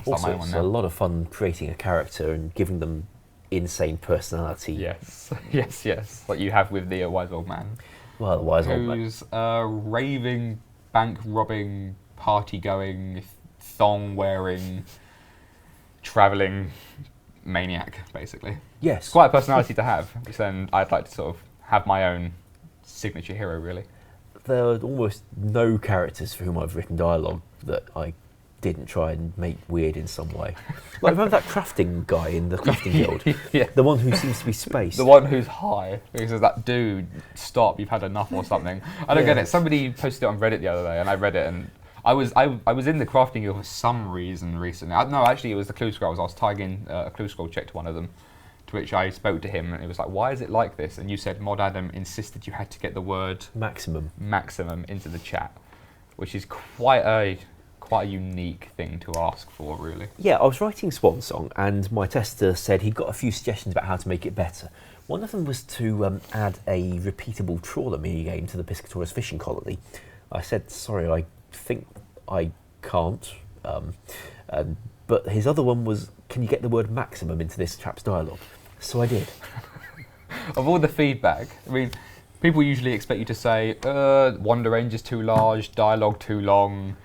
start Also, my own one it's now. a lot of fun creating a character and giving them insane personality. Yes, yes, like you have with the Wise Old Man. Well, the Wise Old Man. Who's a raving, bank-robbing, party-going, thong-wearing, travelling maniac, basically. Yes. It's quite a personality to have, and I'd like to sort of have my own signature hero, really. There are almost no characters for whom I've written dialogue that I didn't try and make weird in some way. Like, remember that crafting guy in the crafting guild? Yeah. The one who seems to be spaced. The one who's high, who says, that dude, stop, you've had enough or something. I don't get it. Somebody posted it on Reddit the other day, and I read it, and I was in the crafting guild for some reason recently. No, actually, it was the clue scrolls. I was tagging a clue scroll check to one of them, to which I spoke to him, and it was like, why is it like this? And you said Mod Adam insisted you had to get the word maximum into the chat, which is quite a unique thing to ask for, really. Yeah, I was writing Swan Song, and my tester said he'd got a few suggestions about how to make it better, One of them was to add a repeatable trawler minigame to the Piscatores fishing colony. I said, sorry, I think I can't. But his other one was, can you get the word maximum into this chap's dialogue? So I did. Of all the feedback, I mean, people usually expect you to say, wander range is too large, dialogue too long,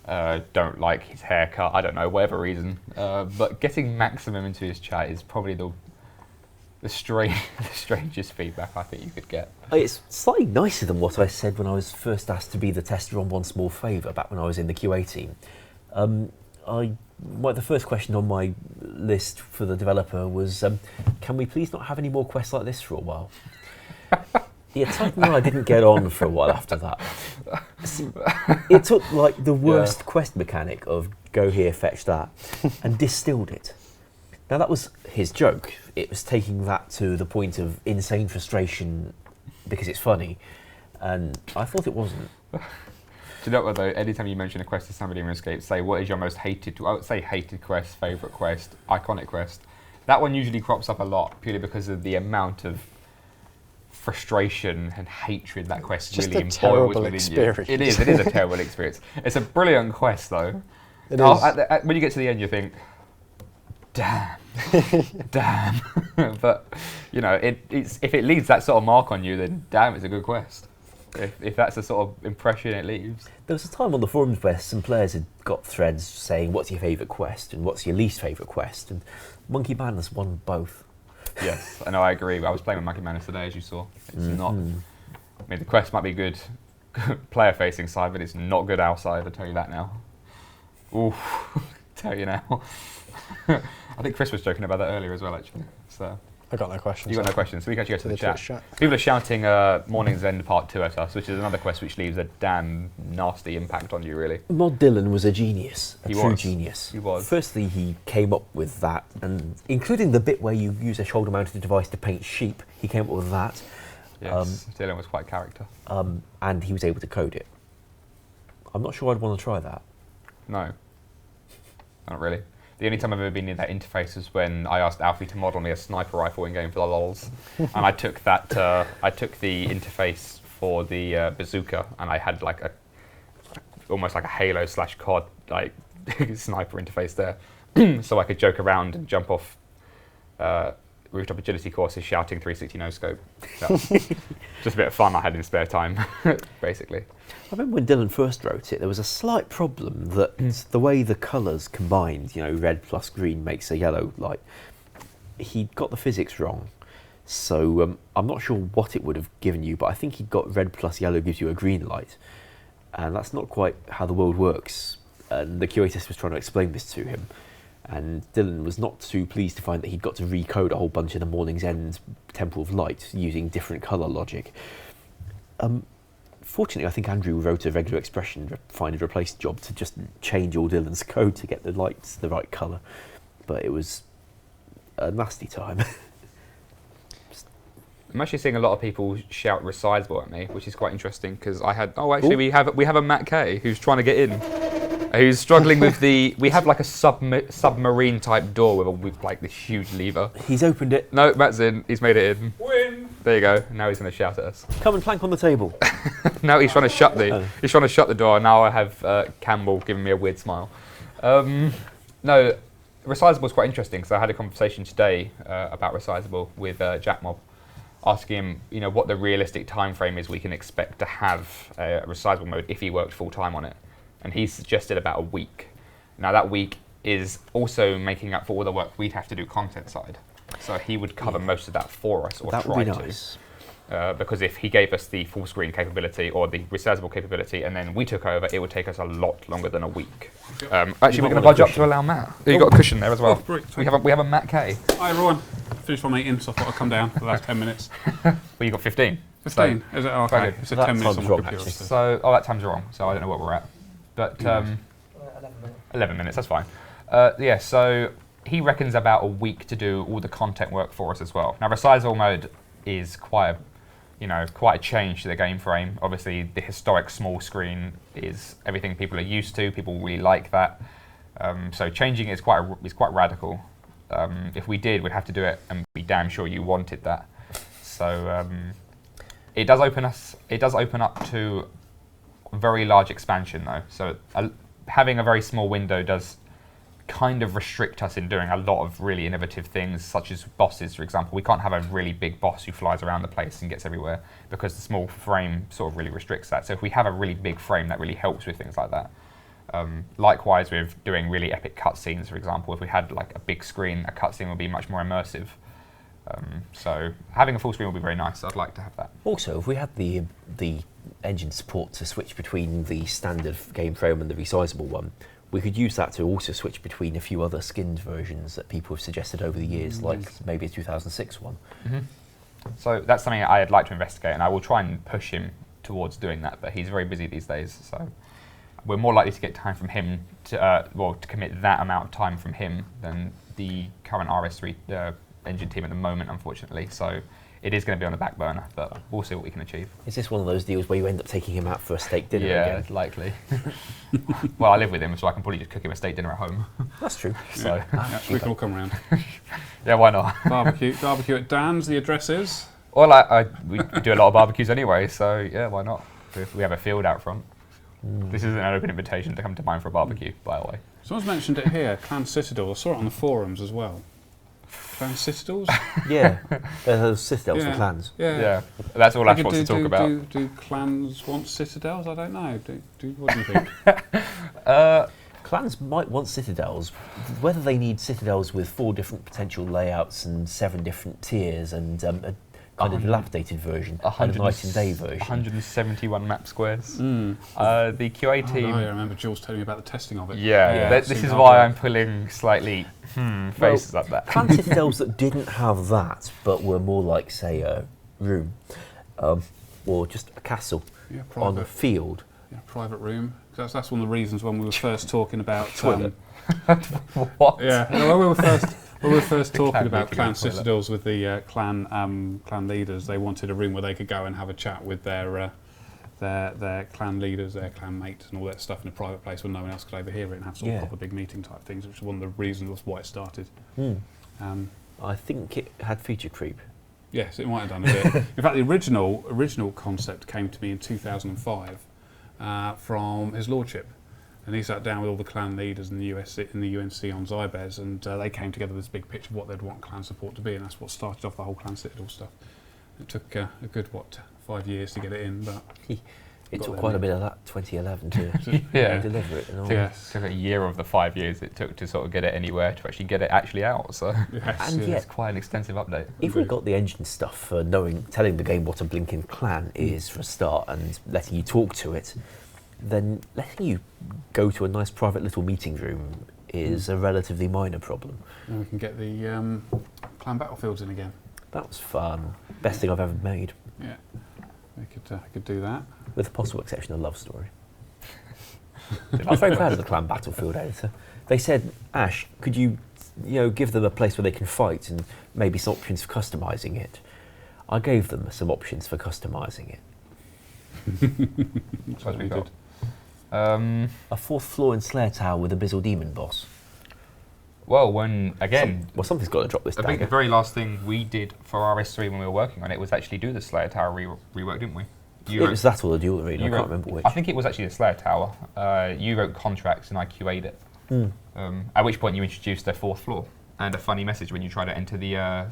don't like his haircut, I don't know, whatever reason. But getting maximum into his chat is probably the strangest feedback I think you could get. It's slightly nicer than what I said when I was first asked to be the tester on One Small Favour back when I was in the QA team. The first question on my list for the developer was, can we please not have any more quests like this for a while? Yeah, Titan and I didn't get on for a while after that. See, it took like the worst quest mechanic of go here, fetch that, and distilled it. Now that was his joke. It was taking that to the point of insane frustration because it's funny, and I thought it wasn't. Do you know what though? Anytime you mention a quest to somebody in RuneScape, say what is your most hated, I would say hated quest, favourite quest, iconic quest. That one usually crops up a lot purely because of the amount of frustration and hatred that quest just really a terrible within experience. you. It is a terrible experience. It's a brilliant quest though. It is. When you get to the end you think, damn, damn. But, you know, if it leaves that sort of mark on you, then damn, it's a good quest. If that's the sort of impression it leaves. There was a time on the forums where some players had got threads saying, what's your favourite quest and what's your least favourite quest? And Monkey Madness won both. Yes, I know, I agree. I was playing with Monkey Madness today, as you saw. It's not... I mean, the quest might be good player-facing side, but it's not good outside, I'll tell you that now. Oof, tell you now. I think Chris was joking about that earlier as well, actually. So I got no questions. You got no questions, so we can actually go to the chat. Twitch chat. People are shouting Morning's End Part 2 at us, which is another quest which leaves a damn nasty impact on you, really. Mod Dylan was a genius, a true was. genius. He was. Firstly, he came up with that, and including the bit where you use a shoulder-mounted device to paint sheep, he came up with that. Yes, Dylan was quite a character. And he was able to code it. I'm not sure I'd want to try that. No, not really. The only time I've ever been near that interface was when I asked Alfie to model me a sniper rifle in game for the lols, and I took that. I took the interface for the bazooka, and I had like almost like a Halo / COD like sniper interface there, so I could joke around and jump off rooftop agility courses shouting 360 no scope. Just a bit of fun I had in spare time, basically. I remember when Dylan first wrote it, there was a slight problem that the way the colours combined, you know, red plus green makes a yellow light, he'd got the physics wrong. So I'm not sure what it would have given you, but I think he'd got red plus yellow gives you a green light. And that's not quite how the world works. And the QA test was trying to explain this to him. And Dylan was not too pleased to find that he'd got to recode a whole bunch of the Morning's End Temple of Light using different colour logic. Fortunately, I think Andrew wrote a regular expression, find and replace job to just change all Dylan's code to get the lights the right colour. But it was a nasty time. I'm actually seeing a lot of people shout resizable at me, which is quite interesting because I had. Oh, actually, we have a Matt K who's trying to get in, who's struggling with the. We have like a submarine type door with like this huge lever. He's opened it. No, Matt's in. He's made it in. Win! There you go. Now he's going to shout at us. Come and plank on the table. Now he's trying to shut He's trying to shut the door. Now I have Campbell giving me a weird smile. No, resizable is quite interesting because I had a conversation today about resizable with Jack Mob, asking him, you know, what the realistic time frame is we can expect to have a resizable mode if he worked full time on it, and he suggested about a week. Now that week is also making up for all the work we'd have to do content side, so he would cover most of that for us, or that try would be to. Nice. Because if he gave us the full screen capability or the resizable capability and then we took over, it would take us a lot longer than a week. Actually, we're going to budge up to allow Matt. You got a cushion there as well. We have a Matt K. Hi everyone. Finished my meeting, so I thought I'd come down for the last 10 minutes. Well, you got 15. 15? Is it? Oh, okay. Right. It's a That 10 minutes time's on my wrong, computer. actually. So, that time's wrong, so I don't know what we're at. But 11 minutes, that's fine. Yeah, so he reckons about a week to do all the content work for us as well. Now, resizable mode is quite a change to the game frame. Obviously, the historic small screen is everything people are used to. People really like that. So changing it is quite radical. If we did, we'd have to do it and be damn sure you wanted that. So it does open up to very large expansion though. So having a very small window does kind of restrict us in doing a lot of really innovative things, such as bosses, for example. We can't have a really big boss who flies around the place and gets everywhere because the small frame sort of really restricts that. So if we have a really big frame, that really helps with things like that. Likewise with doing really epic cutscenes, for example. If we had like a big screen, a cutscene would be much more immersive. So having a full screen would be very nice. I'd like to have that. Also, if we had the engine support to switch between the standard game frame and the resizable one, we could use that to also switch between a few other skinned versions that people have suggested over the years, like maybe a 2006 one. So that's something I'd like to investigate, and I will try and push him towards doing that, but he's very busy these days, so we're more likely to get time from him to commit that amount of time from him than the current RS3 engine team at the moment, unfortunately. So it is going to be on the back burner, but we'll see what we can achieve. Is this one of those deals where you end up taking him out for a steak dinner again? Yeah, likely. Well, I live with him, so I can probably just cook him a steak dinner at home. That's true. So We can all come around. yeah, why not? Barbecue at Dan's, the address is? Well, we do a lot of barbecues anyway, so yeah, why not? We have a field out front. This isn't an open invitation to come to mine for a barbecue, by the way. Someone's mentioned it here, Clan Citadel. I saw it on the forums as well. Clan Citadels? Yeah, there's citadels for Yeah. clans. Yeah, that's all Ash wants to talk about. Do clans want citadels? I don't know. What do you think? Clans might want citadels. Whether they need citadels with 4 different potential layouts and 7 different tiers and a kind of dilapidated version and a night and day version. 171 map squares. The QA team. I remember Jules telling me about the testing of it. This is why I'm pulling slightly faces like that. Clan citadels that didn't have that, but were more like, say, a room or just a castle on a field. Yeah, private room. That's one of the reasons when we were first talking about Toilet. What? Yeah, no, when we were first talking about meeting clan in the toilet. citadels with the clan leaders, they wanted a room where they could go and have a chat with their clan leaders, their clan mates, and all that stuff in a private place where no one else could overhear it and have sort of proper big meeting type things, which is one of the reasons why it started. I think it had feature creep. Yes, it might have done a bit. In fact, the original concept came to me in 2005 from His Lordship. And he sat down with all the clan leaders in the UNC on Zybez, and they came together with this big picture of what they'd want clan support to be, and that's what started off the whole Clan Citadel stuff. It took a good 5 years to get it in, but It took quite a bit of that 2011 to deliver it. And all. It took a year of the 5 years it took to sort of get it anywhere to actually get it out. So Yes, it's quite an extensive update. if we got the engine stuff for telling the game what a blinking clan is for a start, and letting you talk to it, then letting you go to a nice private little meeting room is a relatively minor problem. and we can get the clan battlefields in again. That was fun. Best thing I've ever made, Yeah, we could do that. with the possible exception of Love Story. I was very proud of the clan battlefield editor. They said, Ash, could you give them a place where they can fight and maybe some options for customising it? I gave them some options for customising it. That's what we did. A 4th floor in Slayer Tower with a Bizzle Demon boss. Well, Something's got to drop this I think the dagger. very last thing we did for RS3 when we were working on it was actually do the Slayer Tower rework, didn't we? It was that or the Dual Arena, I can't remember which. I think it was actually the Slayer Tower. You wrote contracts and I QA'd it. At which point you introduced the 4th floor and a funny message when you tried to enter the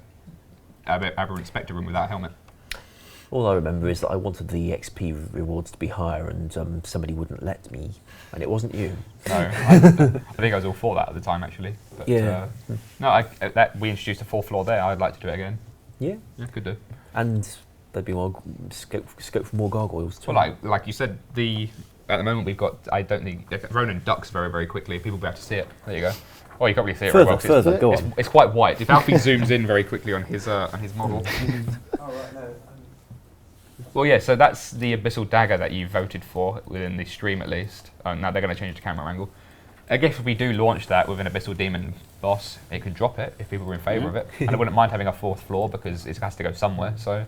Aberrant Spectre room without a helmet. All I remember is that I wanted the XP rewards to be higher, and somebody wouldn't let me, and it wasn't you. No, I think I was all for that at the time, actually. But, Yeah. We introduced a 4th floor there. I'd like to do it again. Yeah. Yeah, could do. And there'd be more scope for more gargoyles too. Well, like you said, at the moment we've got. I don't think Ronan ducks very, very quickly. People will be able to see it. There you go. Oh, you can't really see it very well. 'Cause Further, go on. It's quite white. If Alfie zooms in very quickly on his model. Well, yeah. So that's the Abyssal Dagger that you voted for within the stream, at least. Now they're going to change the camera angle. I guess if we do launch that with an Abyssal Demon boss, it could drop it if people were in favour of it. And I wouldn't mind having a 4th floor because it has to go somewhere. So.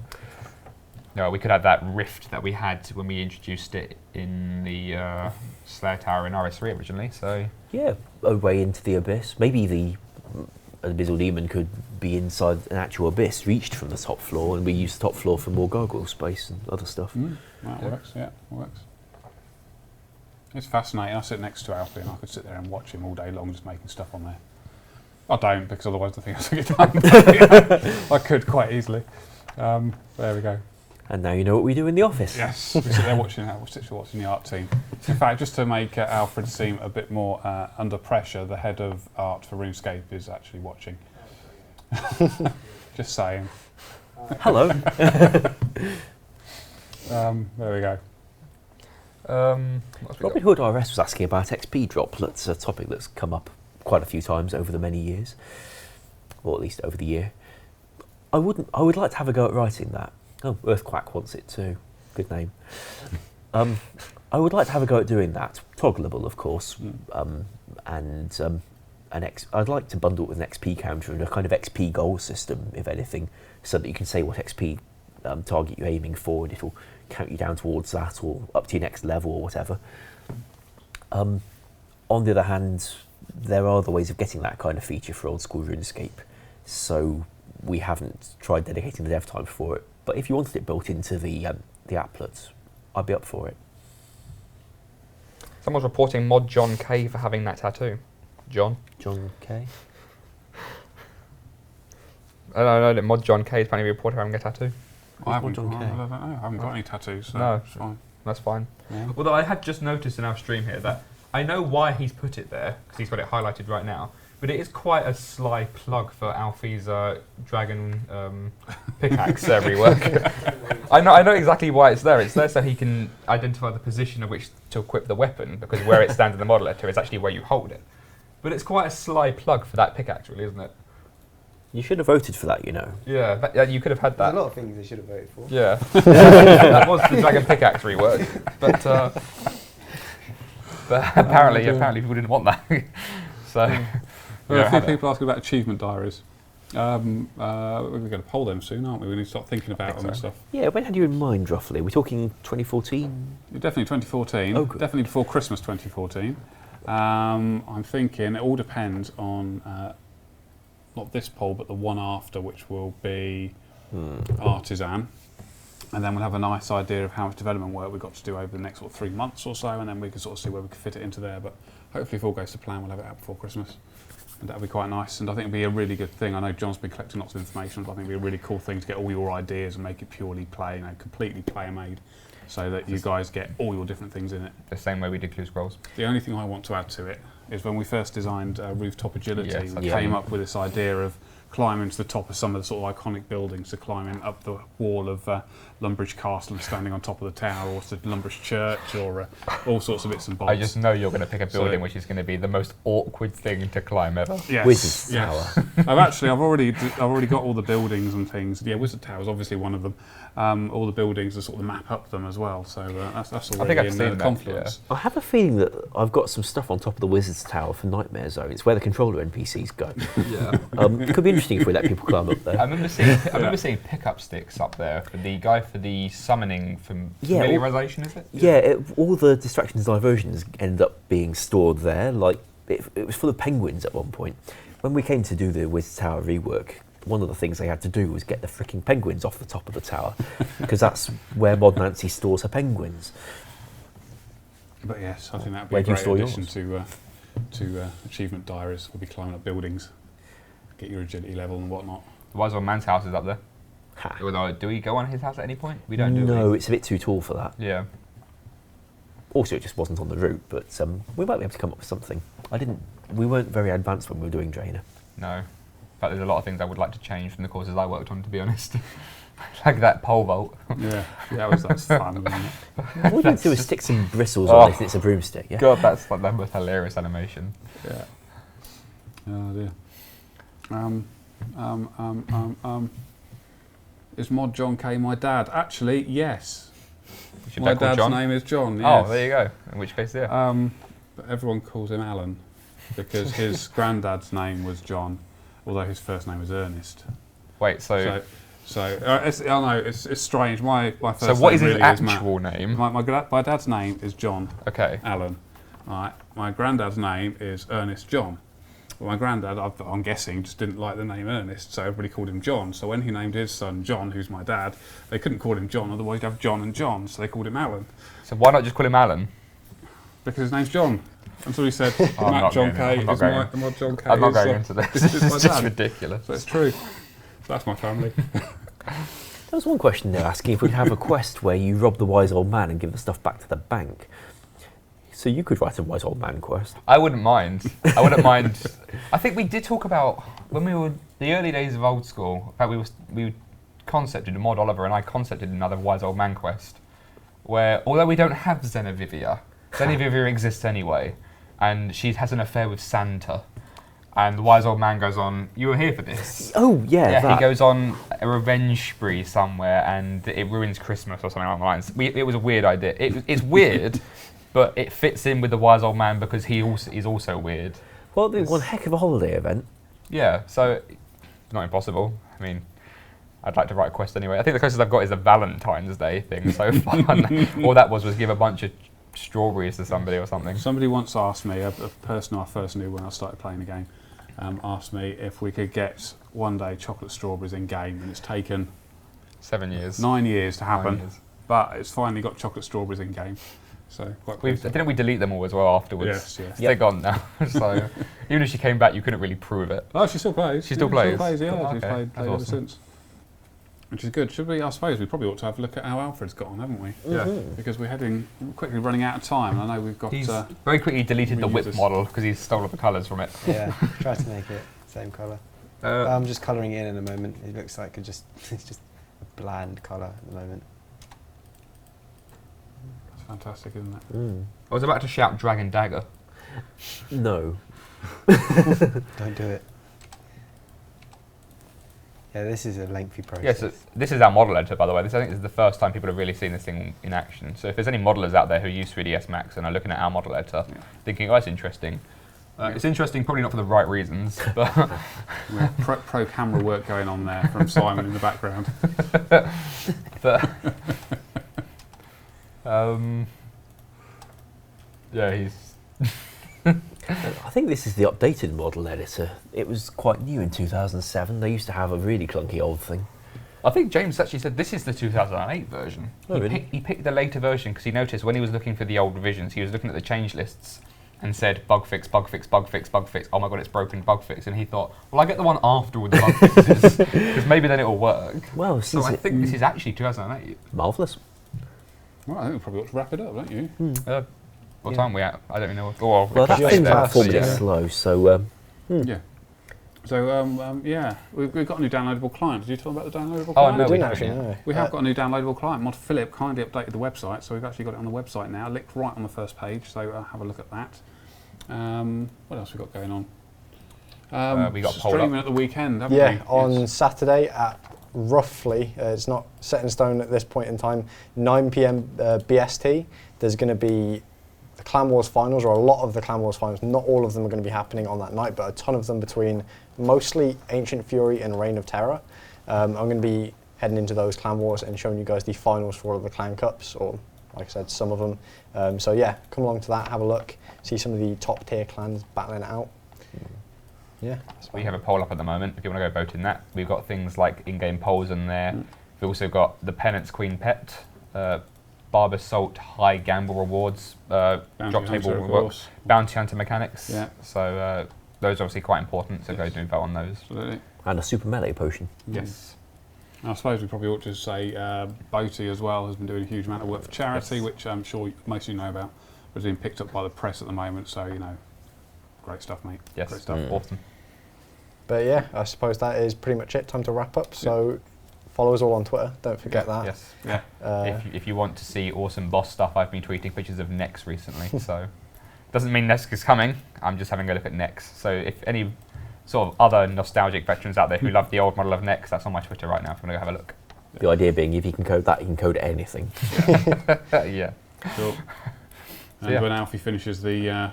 No, we could have that rift that we had when we introduced it in the Slayer Tower in RS3 originally. So Yeah, a way into the abyss. Maybe an abyssal demon could be inside an actual abyss, reached from the top floor, and we use the top floor for more gargoyle space and other stuff. That works, yeah, works. It's fascinating. I sit next to Alfie and I could sit there and watch him all day long just making stuff on there. I don't, because otherwise the thing has to get done. I could quite easily. There we go. And now you know what we do in the office. Yes, we sit there watching the art team. In fact, just to make Alfred seem a bit more under pressure, the head of art for RuneScape is actually watching. Just saying. Hello. There we go. Robin Hood RS was asking about XP drop. That's a topic that's come up quite a few times over the many years, or at least over the year. I would like to have a go at writing that. Oh, Earthquack wants it too. Good name. I would like to have a go at doing that. Toggleable, of course, and I'd like to bundle it with an XP counter and a kind of XP goal system, if anything, so that you can say what XP target you're aiming for, and it'll count you down towards that or up to your next level or whatever. On the other hand, there are other ways of getting that kind of feature for Old School RuneScape, so we haven't tried dedicating the dev time for it. But if you wanted it built into the applet, I'd be up for it. Someone's reporting Mod John K for having that tattoo. John K? I don't know, Mod John K is apparently reported having a tattoo. I haven't John K? I haven't got any tattoos, so No. it's fine. That's fine. Yeah. Although I had just noticed in our stream here that I know why he's put it there, because he's got it highlighted right now, but it is quite a sly plug for Alfie's dragon pickaxe rework. I know exactly why it's there. It's there so he can identify the position of which to equip the weapon, because where it stands in the model letter is actually where you hold it. But it's quite a sly plug for that pickaxe, really, isn't it? You should have voted for that, you know. Yeah, you could have had that. There's a lot of things they should have voted for. Yeah. That was the dragon pickaxe rework. But apparently people didn't want that. So There are a few people asking about achievement diaries. We're going to poll them soon, aren't we? We need to start thinking about them and stuff. Yeah, when had you in mind, roughly? We're talking 2014? Definitely 2014. Oh, good. Definitely before Christmas 2014. I'm thinking it all depends on not this poll, but the one after, which will be Artisan. And then we'll have a nice idea of how much development work we've got to do over the next 3 months or so, and then we can sort of see where we can fit it into there. But hopefully, if all goes to plan, we'll have it out before Christmas. And that'll be quite nice, and I think it'll be a really good thing. I know John's been collecting lots of information, but I think it'll be a really cool thing to get all your ideas and make it purely completely player-made, so that you guys get all your different things in it. the same way we did Clue Scrolls. The only thing I want to add to it is when we first designed Rooftop Agility, Yes, we came up with this idea of climbing to the top of some of the sort of iconic buildings, so climbing up the wall of Lumbridge Castle and standing on top of the tower, or to Lumbridge Church, or all sorts of bits and bobs. I just know you're going to pick a building which is going to be the most awkward thing to climb ever. Yes, Wizard's yes. Tower. I've already got all the buildings and things. Yeah, Wizard Tower is obviously one of them. All the buildings are sort of map up them as well, so that's already I've in seen the that, confluence. I have a feeling that I've got some stuff on top of the Wizard's Tower for Nightmare Zone. It's where the controller NPCs go. Yeah. It could be interesting if we let people climb up there. I remember seeing pickup sticks up there for the guy for the summoning from familiarization, is it? Yeah, all the distractions and diversions end up being stored there. Like it was full of penguins at one point. When we came to do the Wizard Tower rework, one of the things they had to do was get the freaking penguins off the top of the tower, because that's where Mod Nancy stores her penguins. But yes, I think that would be Where a do you great store addition to achievement diaries. We'll be climbing up buildings, get your agility level and whatnot. The Wise Old Man's house is up there. Ha. Although, do we go on his house at any point? We don't do No, it's a bit too tall for that. Yeah. Also, it just wasn't on the route, but we might be able to come up with something. We weren't very advanced when we were doing Drainer. No. In fact, there's a lot of things I would like to change from the courses I worked on, to be honest. Like that pole vault. Yeah, that's fun. Wasn't it? All you need to do is stick some bristles on it and it's a broomstick, yeah? God, that's like the most hilarious animation. Yeah. Oh dear. Is Mod John K my dad? Actually, yes. Is your My dad called dad's John? name is John. Yes. Oh, there you go. In which case, yeah. But everyone calls him Alan because his granddad's name was John, although his first name was Ernest. Wait, I know it's strange. My first name what is his really is Matt. actual name? My dad's name is John Okay. Allen. Right. My granddad's name is Ernest John. Well, my granddad, I'm guessing, just didn't like the name Ernest, so everybody called him John. So when he named his son John, who's my dad, they couldn't call him John, otherwise you'd have John and John, so they called him Alan. So why not just call him Alan? Because his name's John. Until he said, I'm Matt not John going- K I'm not is going- my Mod John K. I'm not is, going into this. is my It's just dad. ridiculous. So it's true. So that's my family. There was one question they're asking if we'd have a quest where you rob the wise old man and give the stuff back to the bank. So you could write a wise old man quest. I wouldn't mind. I wouldn't mind. I think we did talk about when we were the early days of Old School. In fact, we concepted Mod Oliver and I concepted another wise old man quest, where although we don't have Zenevivia exists anyway, and she has an affair with Santa, and the wise old man goes on. You were here for this. Oh yeah, Yeah, that. he goes on a revenge spree somewhere, and it ruins Christmas or something along the lines. It was a weird idea. It's weird. But it fits in with the wise old man because he also is also weird. Well, it'd be one heck of a holiday event. Yeah, so it's not impossible. I mean, I'd like to write a quest anyway. I think the closest I've got is a Valentine's Day thing so far. All that was give a bunch of strawberries to somebody or something. Somebody once asked me, a person I first knew when I started playing the game, asked me if we could get one day chocolate strawberries in game, and it's taken 7 years. 9 years to happen, 9 years. but it's finally got chocolate strawberries in game. So quite pleased. Didn't we delete them all as well afterwards? Yes. They're gone now. So even if she came back, you couldn't really prove it. Oh, she still plays. She still plays? Yeah, Oh, she's okay. played That's ever awesome. since. Which is good. Should we? I suppose we probably ought to have a look at how Alfred's got on, haven't we? Yeah. Because we're quickly running out of time. I know we've got. He's very quickly deleted the whip reusers. model because he stole all the colours from it. Yeah, try to make it same colour. I'm just colouring it in a moment. It looks like it's just a bland colour at the moment. It's fantastic, isn't it? I was about to shout Dragon Dagger. No. Don't do it. Yeah, this is a lengthy process. Yes, this is our model editor, by the way. I think this is the first time people have really seen this thing in action. So if there's any modelers out there who use 3ds Max and are looking at our model editor, thinking, oh, it's interesting. It's interesting, probably not for the right reasons, but We have pro camera work going on there from Simon in the background. but yeah, he's. I think this is the updated model editor. It was quite new in 2007. They used to have a really clunky old thing. I think James actually said this is the 2008 version. Oh, really? He picked the later version because he noticed when he was looking for the old revisions, he was looking at the change lists and said bug fix, bug fix, bug fix, bug fix. Oh my god, it's broken, bug fix. And he thought, well, I get the one after with the bug fixes because maybe then it'll work. Well, So I think this is actually 2008. marvellous. Well, I think we probably ought to wrap it up, don't you? What time are we at? I don't even know. Oh, Well, that Just thing's past, about 4 minutes yeah. slow, so Yeah. So yeah, we've got a new downloadable client. Did you talk about the downloadable Oh, client? no, we we didn't haven't actually yet. know. We have got a new downloadable client. Mod Philip kindly updated the website, so we've actually got it on the website now, linked right on the first page. So have a look at that. What else we got going on? We got a poll streaming up. at the weekend, haven't Yeah, we? on Yes. Saturday at roughly, it's not set in stone at this point in time, 9 p.m. BST. There's going to be the Clan Wars finals, or a lot of the Clan Wars finals. Not all of them are going to be happening on that night, but a ton of them between mostly Ancient Fury and Reign of Terror. I'm going to be heading into those Clan Wars and showing you guys the finals for all of the Clan Cups, or like I said, some of them. So yeah, come along to that, have a look, see some of the top tier clans battling it out. Yeah. We have a poll up at the moment. If you want to go vote in that, we've got things like in-game polls in there. We've also got the Penance Queen Pet, Barber Salt High Gamble Rewards, Drop Table Hunter, of Rewards, course. Bounty Hunter Mechanics. Yeah. So those are obviously quite important, so go do vote on those. Absolutely. and a super melee potion. Yes. I suppose we probably ought to say Boaty as well has been doing a huge amount of work for charity, Yes. which I'm sure most of you know about, but is being picked up by the press at the moment. So great stuff, mate. Yes. Great stuff. Awesome. But yeah, I suppose that is pretty much it. Time to wrap up. So follow us all on Twitter. Don't forget that. Yes. Yeah. If you want to see awesome boss stuff, I've been tweeting pictures of Nex recently. So doesn't mean Nex is coming. I'm just having a look at Nex. So if any sort of other nostalgic veterans out there who love the old model of Nex, that's on my Twitter right now. If you want to go have a look. The idea being, if you can code that, you can code anything. Yeah. Cool. And yeah. when Alfie finishes the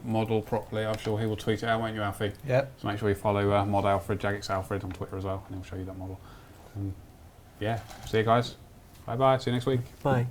model properly, I'm sure he will tweet it out, won't you, Alfie? Yep. So make sure you follow Mod Alfred, Jagex Alfred on Twitter as well, and he'll show you that model. Yeah. See you guys. Bye bye. See you next week. Bye.